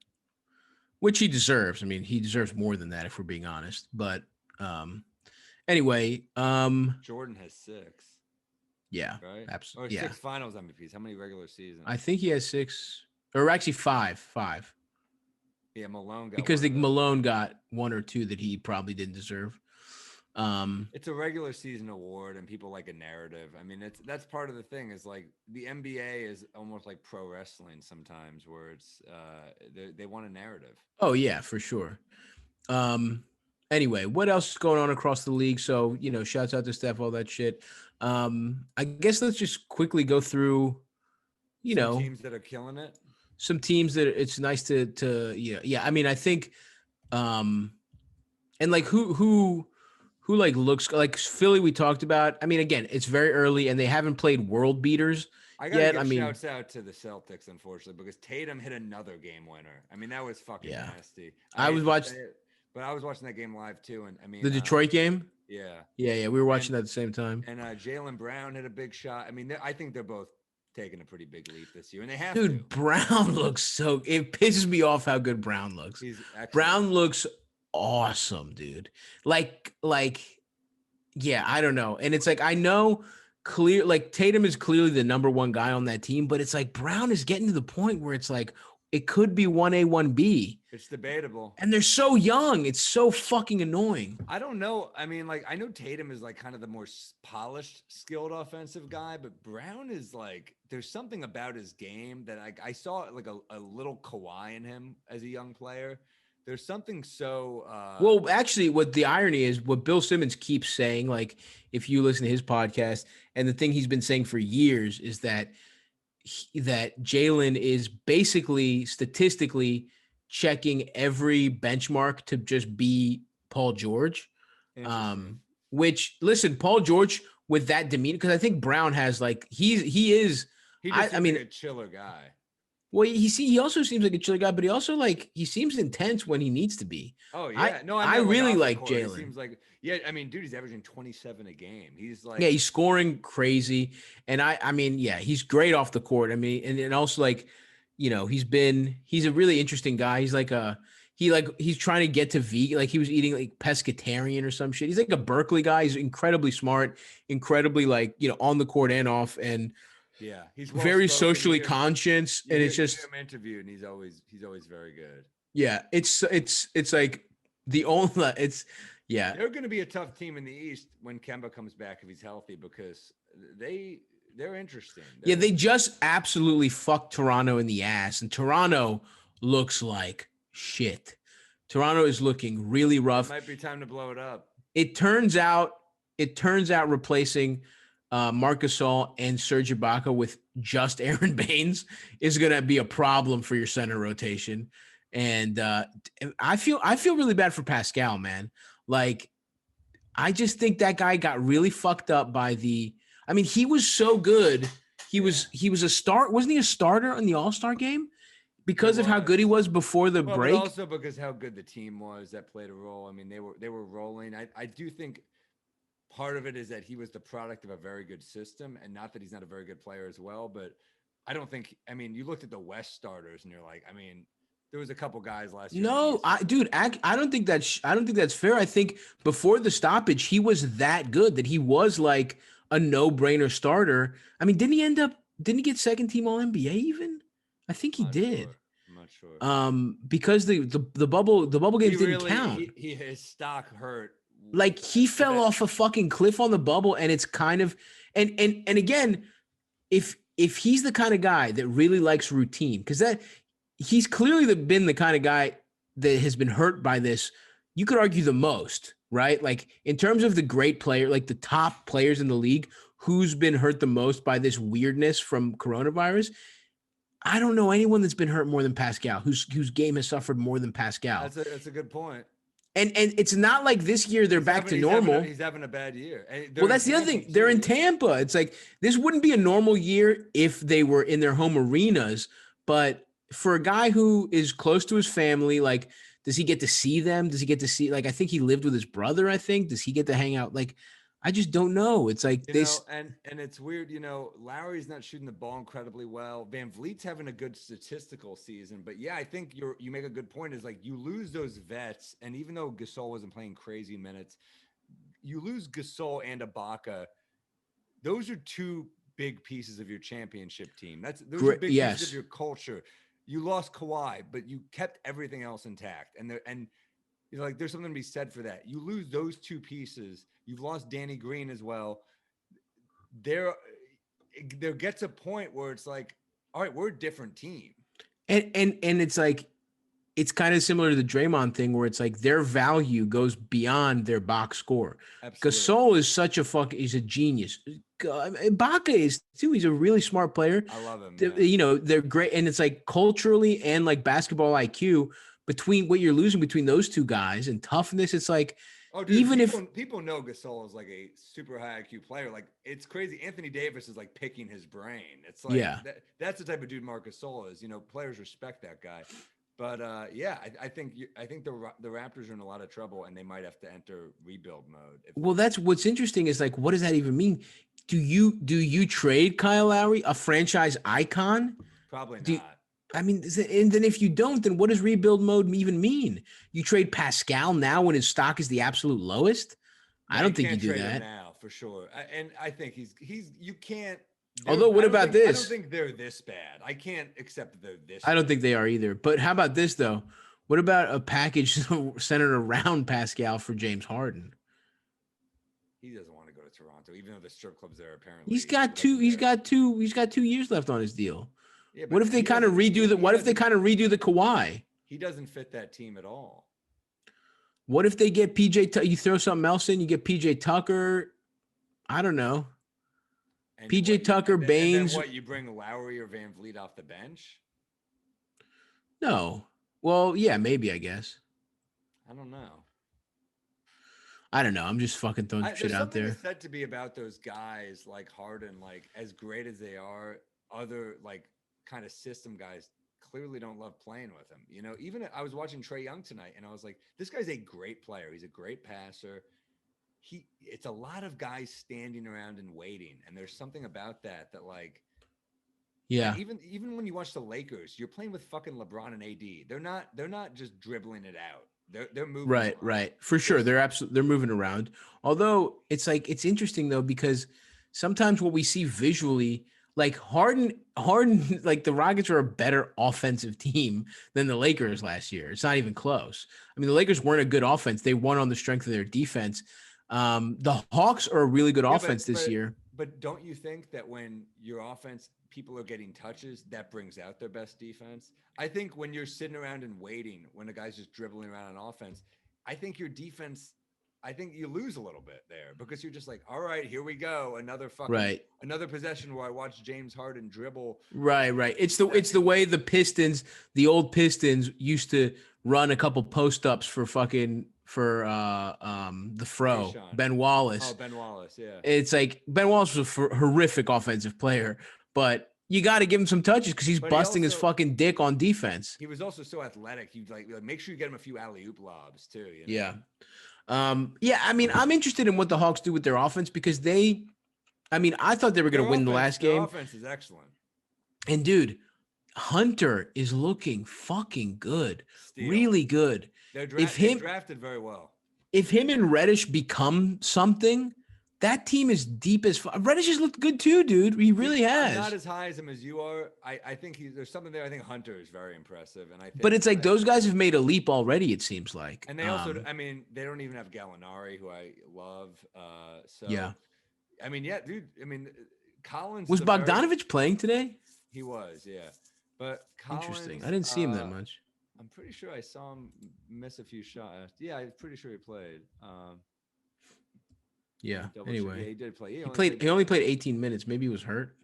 Which he deserves. I mean, he deserves more than that if we're being honest. But anyway, Jordan has 6. yeah, Right. absolutely. Or Yeah. 6 finals MVPs. How many regular seasons? I think he has 6, or actually 5. Yeah, Malone got Because one of those. Malone got 1 or 2 that he probably didn't deserve. It's a regular season award, and people like a narrative. I mean, that's part of the thing. Is like the NBA is almost like pro wrestling sometimes, where it's they want a narrative. Oh yeah, for sure. Anyway, what else is going on across the league? So, shouts out to Steph, all that shit. I guess let's just quickly go through, Some teams that are killing it. some teams that it's nice to yeah. I mean, I think, and like who like looks like Philly we talked about. I mean, again, it's very early and they haven't played world beaters I gotta yet. give I mean, shouts out to the Celtics, unfortunately, because Tatum hit another game winner. I mean, that was fucking Yeah. nasty. I hate was to watching say it, but I was watching that game live too, and I mean the Detroit game. Yeah, Yeah, we were watching that at the same time. and Jaylen Brown hit a big shot. I mean, I think they're both taking a pretty big leap this year, and they have Dude, to. Brown looks so. It pisses me off how good Brown looks. He's excellent. Brown looks awesome, dude. Like, yeah, I don't know. And it's like I know like Tatum is clearly the number 1 guy on that team, but it's like Brown is getting to the point where it's like it could be 1A, 1B. It's debatable. And they're so young. It's so fucking annoying. I don't know. I mean, like, I know Tatum is like kind of the more polished, skilled offensive guy, but Brown is like, there's something about his game that I saw like a little Kawhi in him as a young player. There's something so. Well, actually, what the irony is, what Bill Simmons keeps saying, like if you listen to his podcast, and the thing he's been saying for years is that that Jalen is basically statistically checking every benchmark to just be Paul George. Which listen, Paul George with that demeanor, because I think Brown has like he is. I mean, a chiller guy. Well, he also seems like a chiller guy, but he also like he seems intense when he needs to be. Oh yeah, I really like Jalen. Jalen. Seems like I mean, dude, he's averaging 27 a game. He's like he's scoring crazy, and I mean, he's great off the court. I mean, and also like, he's a really interesting guy. He's like he's trying to get to vegan. Like he was eating like pescatarian or some shit. He's like a Berkeley guy. He's incredibly smart, incredibly like on the court and off, and he's very socially conscious. And it's just him interviewed, and he's always very good. Yeah, it's like the only They're going to be a tough team in the East when Kemba comes back if he's healthy, because they're interesting. They just absolutely fucked Toronto in the ass, and Toronto looks like shit. Toronto is looking really rough. It might be time to blow it up. It turns out replacing Marc Gasol and Serge Ibaka with just Aaron Baines is going to be a problem for your center rotation. And I feel really bad for Pascal, man. Like, I just think that guy got really fucked up by I mean, he was so good. He was a start. Wasn't he a starter in the All-Star game because of how good he was before the Well, break? but also because how good the team was that played a role. I mean, they were rolling. I do think part of it is that he was the product of a very good system, and not that he's not a very good player as well. But I don't think. I mean, you looked at the West starters, and you're like, I mean, there was a couple guys last year. No, I don't think that's fair. I think before the stoppage, he was that good that he was like a no-brainer starter. I mean, didn't he get second team All NBA even? I think he did. I'm not sure. Because the bubble games didn't count. His stock hurt. Like, he fell off a fucking cliff on the bubble, and it's kind of and again, if he's the kind of guy that really likes routine, because that he's clearly been the kind of guy that has been hurt by this, you could argue the most, right? Like, in terms of the great player, like the top players in the league, who's been hurt the most by this weirdness from coronavirus? I don't know anyone that's been hurt more than Pascal, whose game has suffered more than Pascal. That's a good point. And it's not like this year they're back to normal. He's having a bad year. Well, that's the other thing. They're in Tampa. It's like, this wouldn't be a normal year if they were in their home arenas. But for a guy who is close to his family, like, does he get to see them? Does he get to see, like, I think he lived with his brother, I think. Does he get to hang out? Like, I just don't know. It's like and it's weird, Lowry's not shooting the ball incredibly well. Van Vliet's having a good statistical season, but yeah, I think you make a good point, is like, you lose those vets, and even though Gasol wasn't playing crazy minutes, you lose Gasol and Ibaka. Those are two big pieces of your championship team. Those are big pieces of your culture. You lost Kawhi, but you kept everything else intact. And like, there's something to be said for that. You lose those two pieces. You've lost Danny Green as well. There gets a point where it's like, all right, we're a different team. And it's like, it's kind of similar to the Draymond thing, where it's like their value goes beyond their box score. Gasol is he's a genius. Ibaka is too. He's a really smart player. I love him. They're great. And it's like, culturally and like basketball IQ, between what you're losing between those two guys and toughness, it's like, oh, dude, people know Gasol is like a super high IQ player, like, it's crazy. Anthony Davis is like picking his brain. It's like, that's the type of dude Marc Gasol is. Players respect that guy. But I think the Raptors are in a lot of trouble, and they might have to enter rebuild mode. Well, that's what's interesting, is like, what does that even mean? Do you trade Kyle Lowry, a franchise icon? Probably not. And then if you don't, then what does rebuild mode even mean? You trade Pascal now when his stock is the absolute lowest? I don't think you do that now, for sure. And I think you can't. Although, what about this? I don't think they're this bad. I can't accept that they're this. I don't think they are either. But how about this though? What about a package centered around Pascal for James Harden? He doesn't want to go to Toronto, even though the strip clubs there apparently. He's got 2 years left on his deal. Yeah, what if they kind of redo the Kawhi? He doesn't fit that team at all. What if they get PJ? You throw something else in. You get PJ Tucker. I don't know. And PJ Tucker, Baines. And then you bring Lowry or Van Vliet off the bench? No. Well, yeah, maybe, I guess. I don't know. I'm just fucking throwing shit out there. There's something said to be about those guys like Harden, like, as great as they are, other like kind of system guys clearly don't love playing with him. Even I was watching Trae Young tonight, and I was like, this guy's a great player. He's a great passer. It's a lot of guys standing around and waiting, and there's something about that like, yeah. Even when you watch the Lakers, you're playing with fucking LeBron and AD. They're not just dribbling it out. They're moving. Right. For sure. They're moving around. Although it's like, it's interesting though, because sometimes what we see visually, like Harden, like the Rockets are a better offensive team than the Lakers last year. It's not even close. I mean, the Lakers weren't a good offense. They won on the strength of their defense. The Hawks are a really good offense this year. But don't you think that when your offense, people are getting touches, that brings out their best defense? I think when you're sitting around and waiting, when a guy's just dribbling around on offense, I think your defense I think you lose a little bit there because you're just like, all right, here we go, Right. another possession where I watch James Harden dribble. Right. It's the way the old Pistons used to run a couple post ups for the Fro, Tayshaun. Ben Wallace. Oh, Ben Wallace, yeah. It's like Ben Wallace was a horrific offensive player, but you got to give him some touches because he's But busting his fucking dick on defense. He was also so athletic. You like make sure you get him a few alley-oop lobs too. You know? Yeah. I mean, I'm interested in what the Hawks do with their offense because I thought they were going to win the last game. Their offense is excellent. And dude, Hunter is looking fucking good. Steal. Really good. They drafted very well. If him and Reddish become something, that team is deep as fuck. Reddish has looked good too, dude. He really has. I'm not as high as him as you are. I think there's something there. I think Hunter is very impressive, and but it's like those guys have made a leap already. It seems like, and they also, they don't even have Gallinari, who I love. So yeah, dude. Collins was Bogdanovich playing today? He was, yeah. But Collins, interesting. I didn't see him that much. I'm pretty sure I saw him miss a few shots. Yeah, I'm pretty sure he played. Yeah. Anyway, yeah, he did play. He only played 18 minutes. Maybe he was hurt.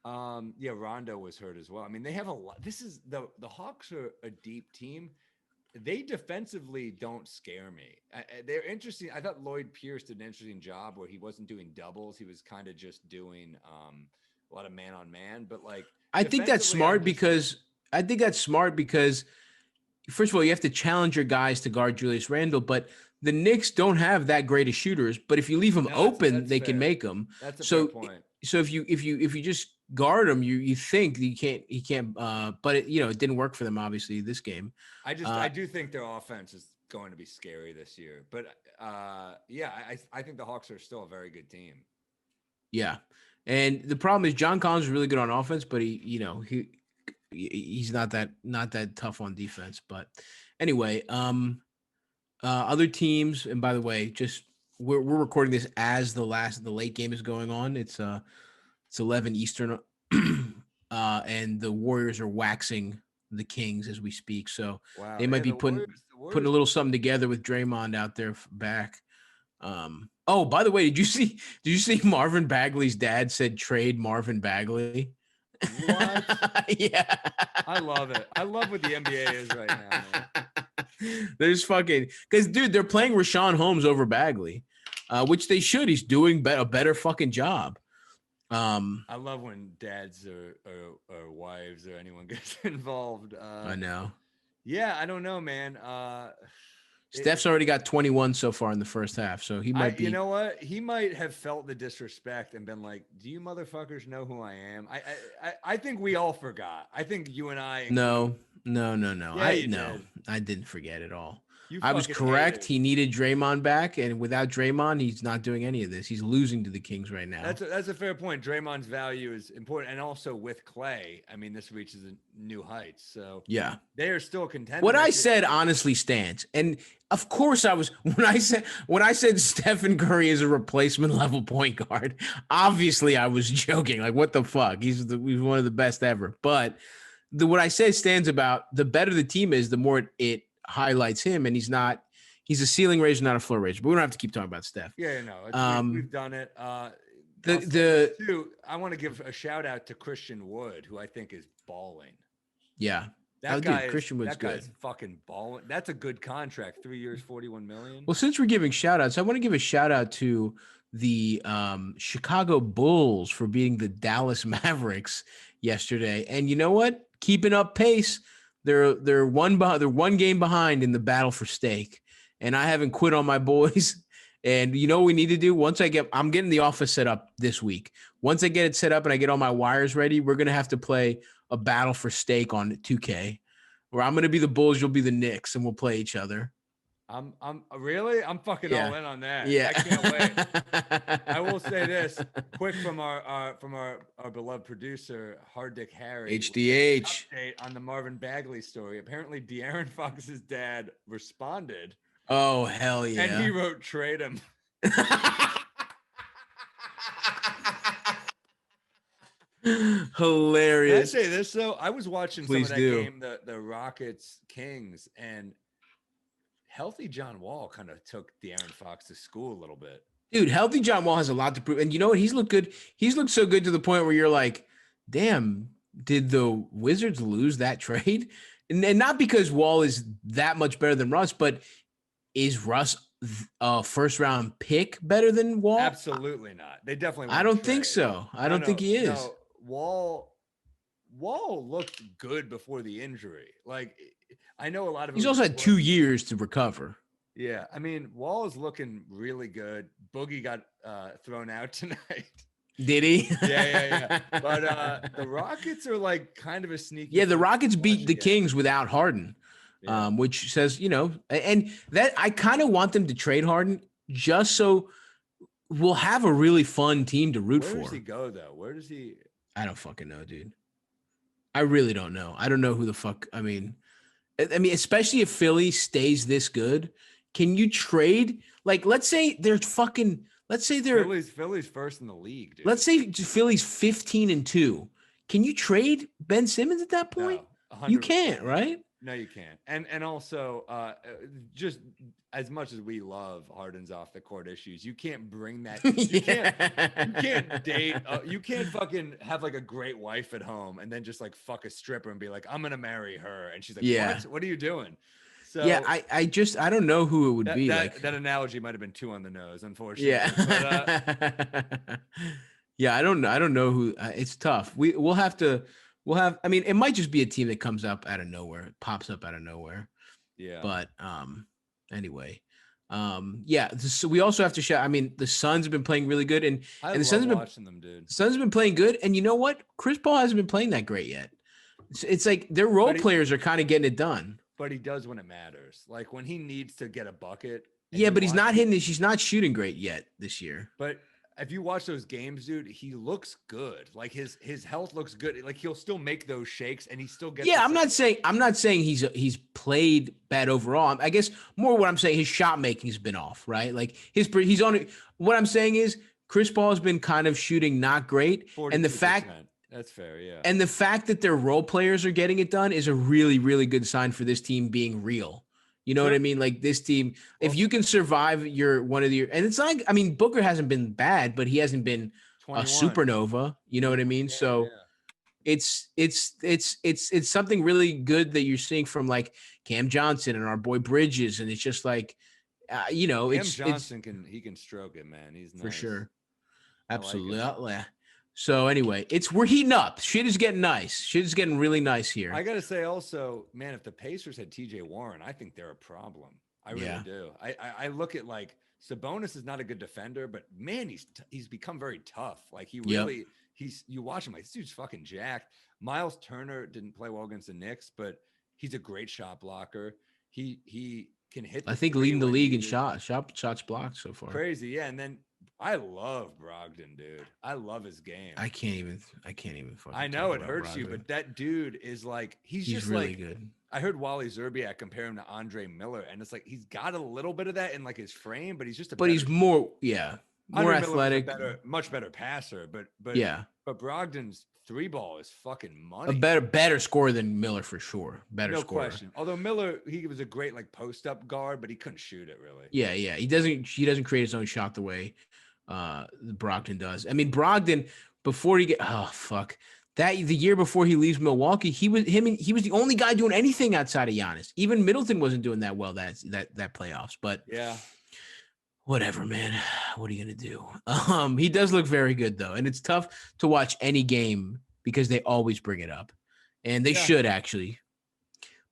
Yeah, Rondo was hurt as well. I mean, they have a lot. This is the Hawks are a deep team. They defensively don't scare me. They're interesting. I thought Lloyd Pierce did an interesting job where he wasn't doing doubles. He was kind of just doing a lot of man on man. But like, I think that's smart because first of all, you have to challenge your guys to guard Julius Randle, but the Knicks don't have that great of shooters. But if you leave them open, they can make them. That's a fair point. So if you just guard him, you think he can't. But it didn't work for them obviously this game. I do think their offense is going to be scary this year. But I think the Hawks are still a very good team. Yeah. And the problem is John Collins is really good on offense, but he's not that tough on defense. But anyway, other teams, and by the way, just we're recording this as the late game is going on. It's 11 Eastern, and the Warriors are waxing the Kings as we speak. So they might be putting a little something together with Draymond out there back. Oh, by the way, did you see Marvin Bagley's dad said trade Marvin Bagley? What? Yeah. I love it. I love what the NBA is right now, man. There's because dude, they're playing Rashawn Holmes over Bagley, which they should. He's doing a better fucking job. I love when dads or wives or anyone gets involved. I know. Yeah, I don't know, man. Steph's already got 21 so far in the first half, so he might be. You know what? He might have felt the disrespect and been like, "Do you motherfuckers know who I am?" I think we all forgot. I think you and I. No. Yeah, I didn't forget at all. You I was fucking correct. hated. He needed Draymond back, and without Draymond, he's not doing any of this. He's losing to the Kings right now. That's a fair point. Draymond's value is important, and also with Clay, I mean, this reaches new heights. So yeah, they are still contending. What I said honestly stands, and of course I was when I said Stephen Curry is a replacement level point guard. Obviously, I was joking. Like, what the fuck? He's one of the best ever. But what I say stands about the better the team is, the more it highlights him, and he's a ceiling raiser, not a floor raiser. But we don't have to keep talking about Steph. Yeah, no, we've done it. I want to give a shout out to Christian Wood, who I think is balling. Yeah, Christian Wood's good. That guy's fucking balling. That's a good contract. 3 years, $41 million. Well, since we're giving shout outs, I want to give a shout out to the Chicago Bulls for beating the Dallas Mavericks yesterday. And you know what? Keeping up pace. They're one game behind in the battle for steak, and I haven't quit on my boys. And you know what we need to do? I'm getting the office set up this week. Once I get it set up and I get all my wires ready, we're gonna have to play a battle for steak on 2K, where I'm gonna be the Bulls, you'll be the Knicks, and we'll play each other. I'm fucking all in on that. Yeah, I can't wait. I will say this quick from our beloved producer Hard Dick Harry. HDH update on the Marvin Bagley story. Apparently, De'Aaron Fox's dad responded. Oh hell yeah! And he wrote trade him. Hilarious. Can I say this though? I was watching some of that game, the Rockets Kings, and healthy John Wall kind of took De'Aaron Fox to school a little bit. Dude, healthy John Wall has a lot to prove. And you know what? He's looked good. He's looked so good to the point where you're like, damn, did the Wizards lose that trade? And not because Wall is that much better than Russ, but is Russ a first round pick better than Wall? Absolutely not. They definitely. I don't think so. I don't think he is. No, Wall looked good before the injury. Like, I know a lot of. He's also had 2 years to recover. Yeah, I mean, Wall is looking really good. Boogie got thrown out tonight. Did he? Yeah. But the Rockets are like kind of a sneaky. Yeah, the Rockets beat the again. Kings without Harden, which says, and that I kind of want them to trade Harden just so we'll have a really fun team to root for. Where does he go, though? Where does he? I don't fucking know, dude. I really don't know. I don't know who the fuck. I mean, especially if Philly stays this good, can you trade? Like, let's say they're Philly's first in the league, dude. Let's say Philly's 15-2. Can you trade Ben Simmons at that point? No, you can't, right? No, you can't. And also, just as much as we love Harden's off the court issues, you can't bring that. You can't date. You can't fucking have like a great wife at home and then just like fuck a stripper and be like, I'm gonna marry her, and she's like, what are you doing? So yeah, I don't know who it would be. That analogy might have been too on the nose, unfortunately. Yeah. But, yeah, I don't know who. It's tough. We'll have. I mean, it might just be a team that comes up out of nowhere, pops up out of nowhere. Yeah. But anyway, yeah. So we also have to shout. I mean, the Suns have been playing really good, and the Suns have been watching them, dude. The Suns have been playing good, and you know what? Chris Paul hasn't been playing that great yet. It's like their role players are kind of getting it done. But he does when it matters. Like when he needs to get a bucket. Yeah, but he's not hitting this. He's not shooting great yet this year. But if you watch those games, dude, he looks good. Like his health looks good. Like he'll still make those shakes and he still gets. Yeah, I'm not saying he's played bad overall. I guess more what I'm saying, his shot making has been off, right? Like he's on. What I'm saying is Chris Paul has been kind of shooting not great, 42%. And the fact. That's fair, yeah. And the fact that their role players are getting it done is a really, really good sign for this team being real. You know what I mean? Like this team, if you can survive and it's like, I mean, Booker hasn't been bad, but he hasn't been 21. A supernova. You know what I mean? It's something really good that you're seeing from like Cam Johnson and our boy Bridges, and it's just like, Cam Johnson can stroke it, man. He's nice. For sure, absolutely. So anyway, we're heating up. Shit is getting nice. Shit is getting really nice here. I gotta say also, man, if the Pacers had TJ Warren, I think they're a problem. I really do. I look at like Sabonis is not a good defender, but man, he's become very tough. Like he really you watch him like this dude's fucking jacked. Miles Turner didn't play well against the Knicks, but he's a great shot blocker. He can hit. I think leading the league in shots blocked so far. Crazy, yeah. And then I love Brogdon, dude. I love his game. I can't even fucking. I know it hurts you, but that dude is like he's just really like good. I heard Wally Zerbiak compare him to Andre Miller, and it's like he's got a little bit of that in like his frame, but he's just he's more more athletic, much better passer. But Brogdon's three ball is fucking money. A better scorer than Miller for sure. No question. Although Miller, he was a great like post up guard, but he couldn't shoot it really. Yeah. He doesn't create his own shot the way Brogdon does. I mean, Brogdon before the year before he leaves Milwaukee, he was the only guy doing anything outside of Giannis. Even Middleton wasn't doing that well that playoffs. But yeah, whatever, man. What are you gonna do? He does look very good though, and it's tough to watch any game because they always bring it up, and they should actually.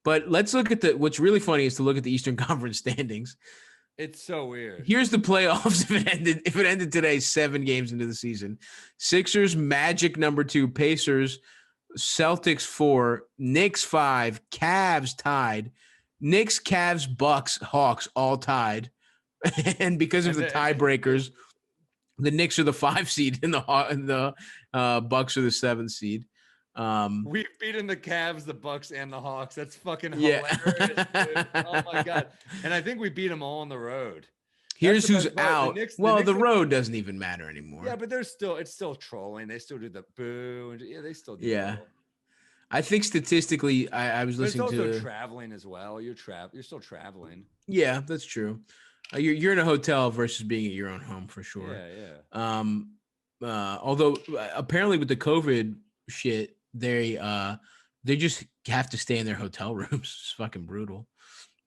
But let's look at what's really funny is to look at the Eastern Conference standings. It's so weird. Here's the playoffs if it ended today, 7 games into the season. Sixers, Magic number 2, Pacers, Celtics 4, Knicks 5, Cavs tied, Knicks, Cavs, Bucks, Hawks all tied. And because of the tiebreakers, the Knicks are the 5 seed and the Bucks are the 7 seed. We've beaten the Cavs, the Bucks, and the Hawks. That's fucking hilarious, dude. Oh my god! And I think we beat them all on the road. Here's who's out. The road doesn't even matter anymore. Yeah, but it's still trolling. They still do the boo, and they still do. Yeah. I think statistically, I was But it's listening also to. traveling as well. You're still traveling. Yeah, that's true. You're in a hotel versus being at your own home for sure. Yeah, yeah. Although apparently with the COVID shit, they just have to stay in their hotel rooms. It's fucking brutal.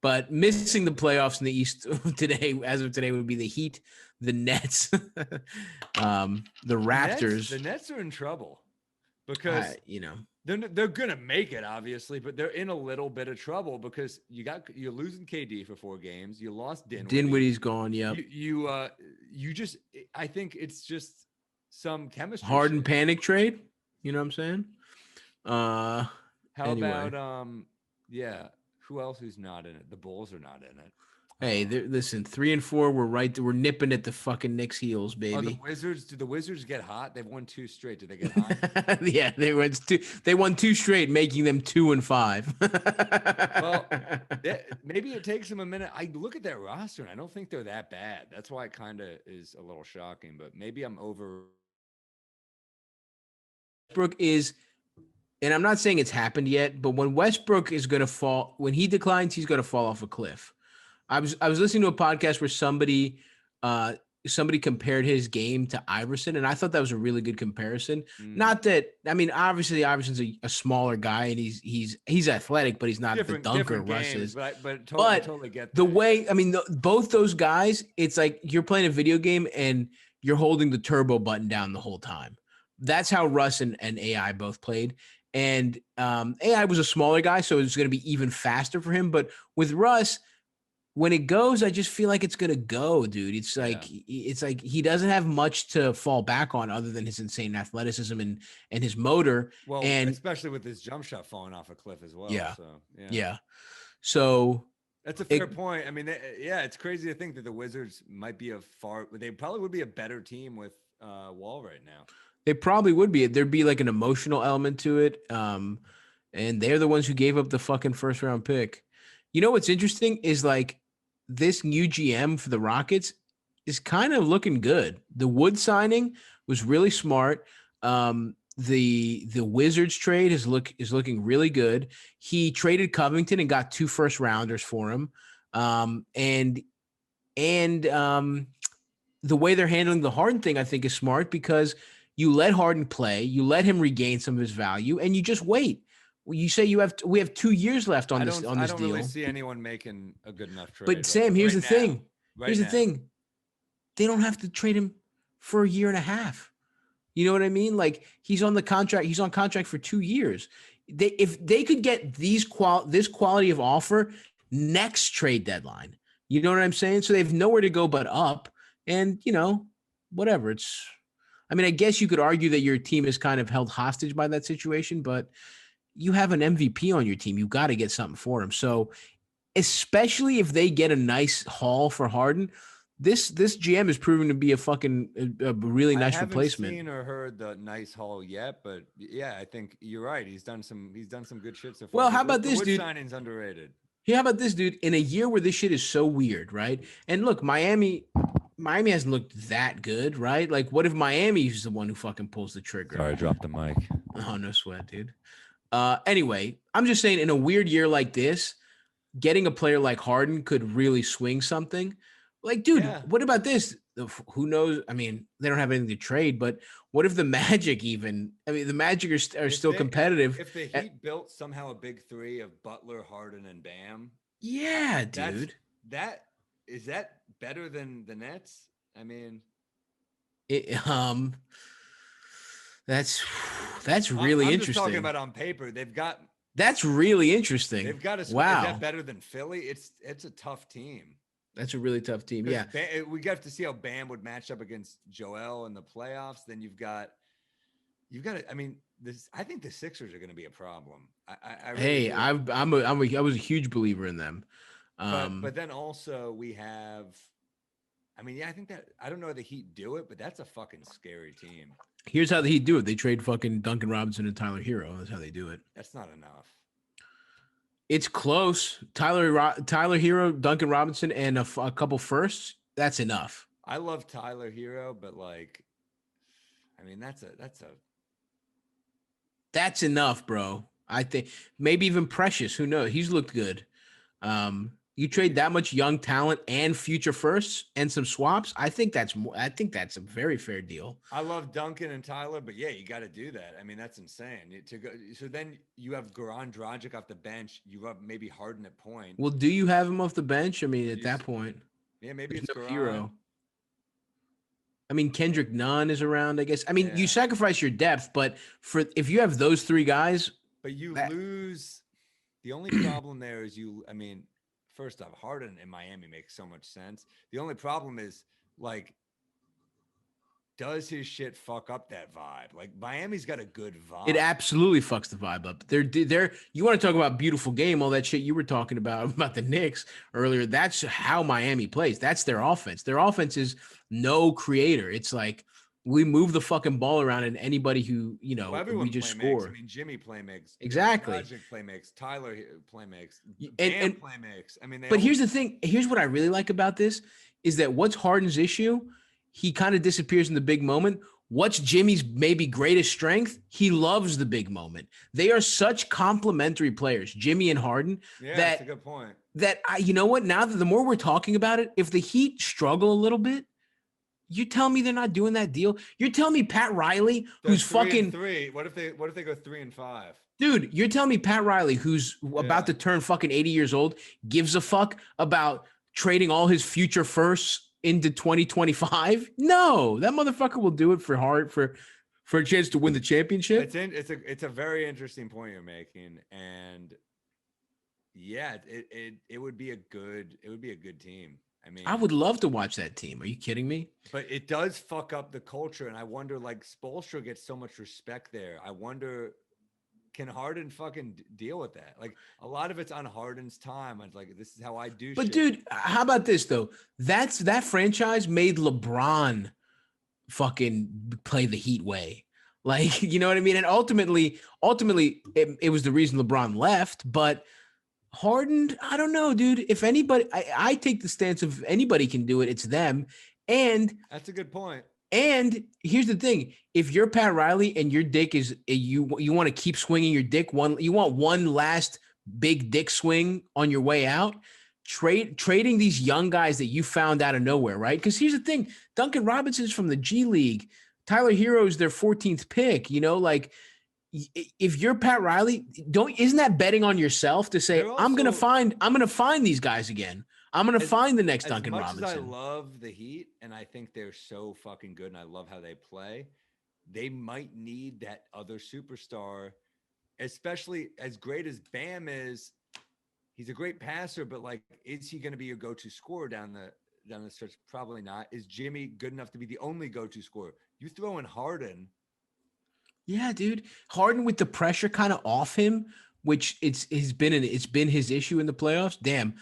But missing the playoffs in the East today, as of today, would be the Heat, the Nets, the Raptors. The Nets are in trouble because You know, they're gonna make it, obviously, but they're in a little bit of trouble because you're losing KD for 4 games. You lost Dinwiddie. Dinwiddie's gone. Yep. You just I think it's just some chemistry. Harden shit. panic trade. You know what I'm saying? How anyway. about yeah? Who else who's not in it? The Bulls are not in it. Hey, listen, 3 and 4. We're nipping at the fucking Knicks' heels, Are baby. the Wizards? Do the Wizards get hot? They've won 2 straight. Do they get hot? Yeah, they won 2 straight, making them 2 and 5. Well, maybe it takes them a minute. I look at that roster and I don't think they're that bad. That's why it kind of is a little shocking. But maybe I'm over. Westbrook is, and I'm not saying it's happened yet, but when Westbrook is going to fall, when he declines, he's going to fall off a cliff. I was listening to a podcast where somebody compared his game to Iverson, and I thought that was a really good comparison. Not that, I mean, obviously Iverson's a smaller guy and he's athletic, but he's not the dunker Russ is. But totally get that. The way, I mean, both those guys, it's like you're playing a video game and you're holding the turbo button down the whole time. That's how Russ and AI both played. And AI was a smaller guy, so it's going to be even faster for him. But with Russ, when it goes, I just feel like it's gonna go, dude. It's like he doesn't have much to fall back on other than his insane athleticism and his motor. Well, and especially with his jump shot falling off a cliff as well. Yeah. So, yeah. So that's a fair point. I mean, it's crazy to think that the Wizards might be they probably would be a better team with Wall right now. They probably would be. There'd be like an emotional element to it. And they're the ones who gave up the fucking first round pick. You know what's interesting is like this new GM for the Rockets is kind of looking good. The Wood signing was really smart. The Wizards trade is looking really good. He traded Covington and got 2 first rounders for him. And the way they're handling the Harden thing, I think, is smart because you let Harden play, you let him regain some of his value, and you just wait. You say we have 2 years left on this deal. I don't really see anyone making a good enough trade. But Sam, here's the thing. Here's the thing. They don't have to trade him for a year and a half. You know what I mean? Like he's on contract for 2 years. If they could get this quality of offer next trade deadline, you know what I'm saying? So they have nowhere to go but up. And whatever. I mean, I guess you could argue that your team is kind of held hostage by that situation, but you have an MVP on your team. You got to get something for him. So especially if they get a nice haul for Harden, this GM is proving to be a really nice replacement. I haven't seen or heard the nice haul yet, but yeah, I think you're right. He's done some good shit so far. Well, how about this, Wood dude? Signing's underrated. Yeah, how about this, dude? In a year where this shit is so weird, right? And look, Miami hasn't looked that good, right? Like, what if Miami is the one who fucking pulls the trigger? Sorry, I dropped the mic. Oh, no sweat, dude. Anyway, I'm just saying in a weird year like this, getting a player like Harden could really swing something. Like, dude, What about this? Who knows? I mean, they don't have anything to trade, but what if the Magic the Magic are still competitive. If the Heat built somehow a big 3 of Butler, Harden, and Bam. Yeah, dude. Is that better than the Nets? I mean, that's really I'm interesting. Just talking about on paper, That's really interesting. They've got a. Wow. Is that better than Philly? It's a tough team. That's a really tough team. Yeah, we got to see how Bam would match up against Joel in the playoffs. Then you've got. I mean, I think the Sixers are going to be a problem. I was a huge believer in them. But then also we have. I mean, I think that I don't know how the Heat do it, but that's a fucking scary team. Here's how the Heat do it. They trade fucking Duncan Robinson and Tyler Hero. That's how they do it. That's not enough. It's close. Tyler Hero, Duncan Robinson, and a couple firsts. That's enough. I love Tyler Hero, but that's enough, That's enough, bro. I think maybe even Precious. Who knows? He's looked good. You trade that much young talent and future firsts and some swaps. I think that's more. I think that's a very fair deal. I love Duncan and Tyler, but yeah, you got to do that. I mean, that's insane. To go, so then you have Goran Dragic off the bench. You have maybe Harden at point. Well, do you have him off the bench? I mean, at that point, yeah, maybe there's it's no Goran. hero. I mean, Kendrick Nunn is around, I guess. I mean, you Yeah. sacrifice your depth, but if you have those three guys, But you lose. The only problem there is I mean, first off, Harden in Miami makes so much sense. The only problem is, like, does his shit fuck up that vibe? Like, Miami's got a good vibe. it absolutely fucks the vibe up. They're you want to talk about beautiful game, all that shit you were talking about the Knicks earlier. That's how Miami plays. That's their offense. Their offense is no creator. It's like we move the fucking ball around, and anybody who we just score. I mean, Jimmy play makes exactly. Magic play makes. Tyler play makes. And play makes. I mean, but here's the thing. Here's what I really like about this is that what's Harden's issue? He kind of disappears in the big moment. What's Jimmy's maybe greatest strength? He loves the big moment. They are such complementary players, Jimmy and Harden. Yeah, that, that's a good point. That you know what? Now that the more we're talking about it, if the Heat struggle a little bit, you tell me they're not doing that deal. You're telling me Pat Riley, who's fucking 3-3. What if they go 3-5? Dude, you're telling me Pat Riley, who's about to turn fucking 80 years old, gives a fuck about trading all his future firsts into 2025? No, that motherfucker will do it for a chance to win the championship. It's a very interesting point you're making, and yeah, it would be a good team. I mean, I would love to watch that team. Are you kidding me? But it does fuck up the culture, and I wonder, like, Spoelstra gets so much respect there. I wonder, can Harden fucking deal with that? Like, a lot of it's on Harden's time. It's like, this is how I do But shit. dude, how about this though? That franchise made LeBron fucking play the Heat way. Like, you know what I mean? And ultimately, it was the reason LeBron left. But Harden, I don't know, dude. If anybody, I take the stance of anybody can do it, it's them. And that's a good point. And here's the thing: if you're Pat Riley and your dick is you want to keep swinging your dick, you want one last big dick swing on your way out. Trading these young guys that you found out of nowhere, right? Because here's the thing: Duncan Robinson's from the G League. Tyler Hero's their 14th pick. Like, if you're Pat Riley, isn't that betting on yourself to say I'm gonna find these guys again? I'm gonna find the next Duncan Robinson. As much as I love the Heat, and I think they're so fucking good, and I love how they play, they might need that other superstar, especially as great as Bam is. He's a great passer, but, like, is he going to be your go-to scorer down the stretch? Probably not. Is Jimmy good enough to be the only go-to scorer? You throw in Harden. Yeah, dude. Harden with the pressure kind of off him, which it's been his issue in the playoffs. Damn.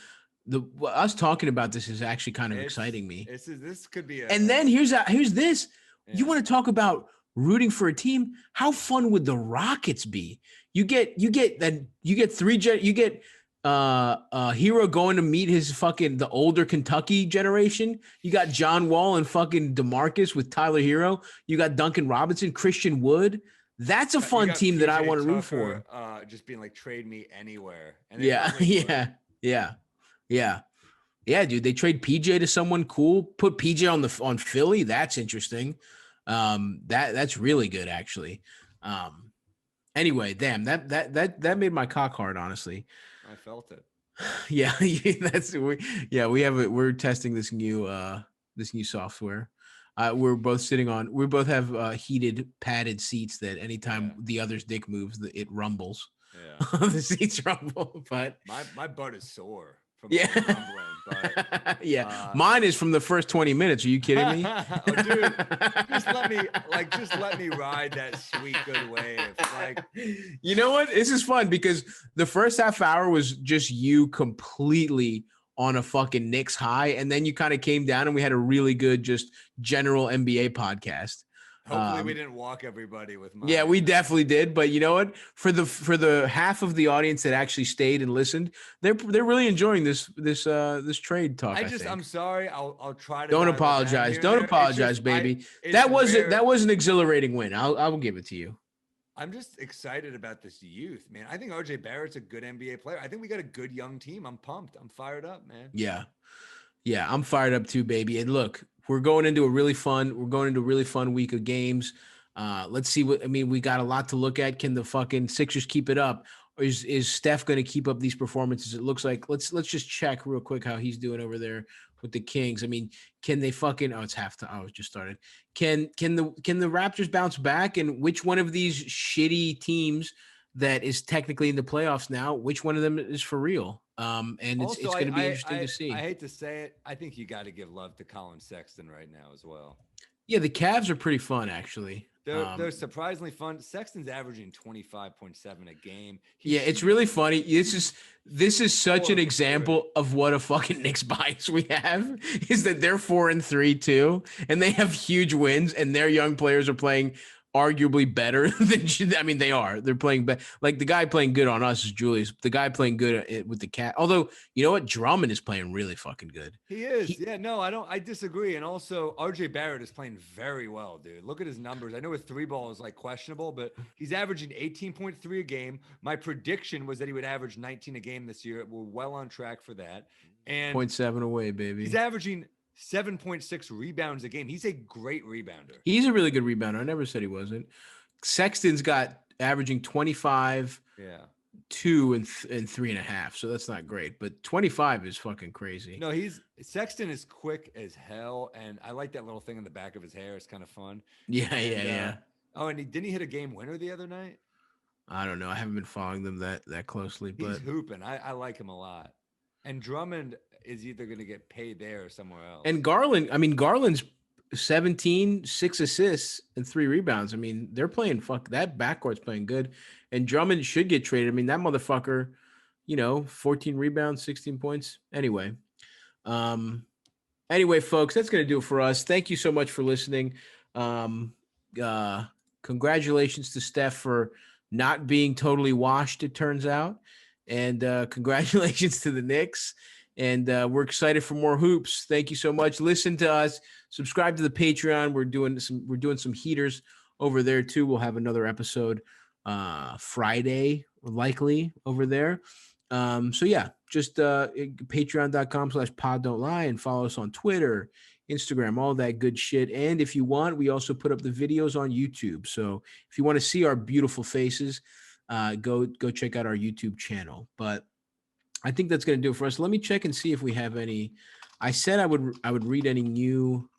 Us talking about this is actually kind of exciting me. This could be and then here's this. Yeah. You want to talk about rooting for a team? How fun would the Rockets be? You get Hero going to meet his the older Kentucky generation. You got John Wall and fucking DeMarcus with Tyler Hero. You got Duncan Robinson, Christian Wood. That's a fun team that I want to root for. Just being like, trade me anywhere. And Yeah, dude. They trade PJ to someone cool. Put PJ on Philly. That's interesting. That's really good, actually. Anyway, damn, that made my cock hard, honestly. I felt it. Yeah, we're testing this new software. We both have heated padded seats that anytime the other's dick moves, it rumbles. Yeah. The seats rumble, but my butt is sore from rumbling. But mine is from the first 20 minutes. Are you kidding me? Oh, dude, just let me ride that sweet good wave. Like, you know what? This is fun because the first half hour was just you completely on a fucking Knicks high, and then you kind of came down and we had a really good just general NBA podcast. Hopefully we didn't walk everybody with mine. Yeah, we definitely did. But you know what? For the half of the audience that actually stayed and listened, they're really enjoying this trade talk. I'm sorry. I'll try to. Don't apologize. Don't apologize, baby. That was an exhilarating win. I will give it to you. I'm just excited about this youth, man. I think RJ Barrett's a good NBA player. I think we got a good young team. I'm pumped. I'm fired up, man. Yeah. Yeah, I'm fired up too, baby. And look, we're going into a really fun week of games. Let's see we got a lot to look at. Can the fucking Sixers keep it up? Or is Steph going to keep up these performances? It looks like let's just check real quick how he's doing over there with the Kings. I mean, can they fucking it's halftime. Oh, it just started. Can the Raptors bounce back? And which one of these shitty teams that is technically in the playoffs now, which one of them is for real? And it's going to be interesting to see. I hate to say it. I think you got to give love to Colin Sexton right now as well. Yeah, the Cavs are pretty fun, actually. They're surprisingly fun. Sexton's averaging 25.7 a game. It's really funny. This is such an example of what a fucking Knicks bias we have, is that they're 4-3 too, and they have huge wins, and their young players are playing arguably better than they are. They're playing better. Like the guy playing good on us is Julius. The guy playing good with the Cat. Although, you know what? Drummond is playing really fucking good. He is. I disagree. And also RJ Barrett is playing very well, dude. Look at his numbers. I know his 3-ball is like questionable, but he's averaging 18.3 a game. My prediction was that he would average 19 a game this year. We're well on track for that. And 0.7 away, baby. He's averaging 7.6 rebounds a game. He's a great rebounder. He's a really good rebounder. I never said he wasn't. Sexton's got averaging 25, 2 and 3.5. So that's not great, but 25 is fucking crazy. No, Sexton is quick as hell, and I like that little thing in the back of his hair. It's kind of fun. Yeah. Oh, and didn't he hit a game winner the other night? I don't know. I haven't been following them that closely, but he's hooping. I like him a lot. And Drummond is either going to get paid there or somewhere else. And Garland's 17, 6 assists and 3 rebounds. I mean, they're playing that backcourt's playing good. And Drummond should get traded. I mean, that motherfucker, 14 rebounds, 16 points. Anyway, folks, that's going to do it for us. Thank you so much for listening. Congratulations to Steph for not being totally washed, it turns out. And congratulations to the Knicks. And we're excited for more hoops. Thank you so much. Listen to us. Subscribe to the Patreon. We're doing some heaters over there too. We'll have another episode Friday, likely over there. So yeah, just patreon.com/poddon'tlie and follow us on Twitter, Instagram, all that good shit. And if you want, we also put up the videos on YouTube. So if you want to see our beautiful faces, go check out our YouTube channel. But I think that's going to do it for us. Let me check and see if we have any. I said I would read any new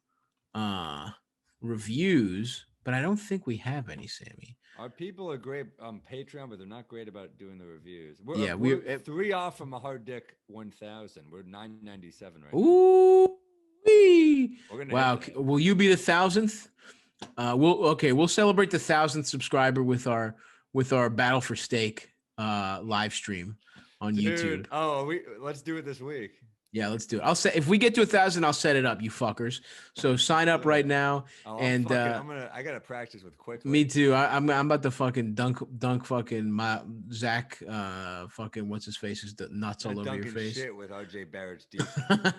reviews, but I don't think we have any, Sammy. Our people are great on Patreon, but they're not great about doing the reviews. We're 3 off from a hard dick 1,000. We're 997 right now. Ooh, wow! Will you be the 1,000th? We'll celebrate the 1,000th subscriber with our Battle for Steak live stream on YouTube. Oh, let's do it this week. Yeah, let's do it. If we get to 1,000, I'll set it up, you fuckers. So sign up right now. I gotta practice with Quickley. Me too. I'm about to fucking dunk fucking my Zach fucking what's his face is the nuts all over your face. Shit with RJ Barrett's defense.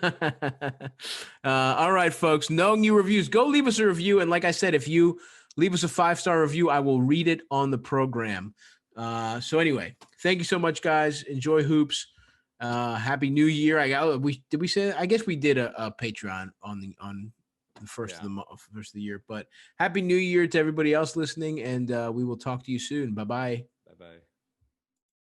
All right, folks. No new reviews. Go leave us a review, and like I said, if you leave us a 5-star review, I will read it on the program. So anyway, thank you so much, guys. Enjoy hoops. Happy New Year. Did we say that? I guess we did a Patreon on the first of the year, but Happy New Year to everybody else listening, and we will talk to you soon. Bye-bye.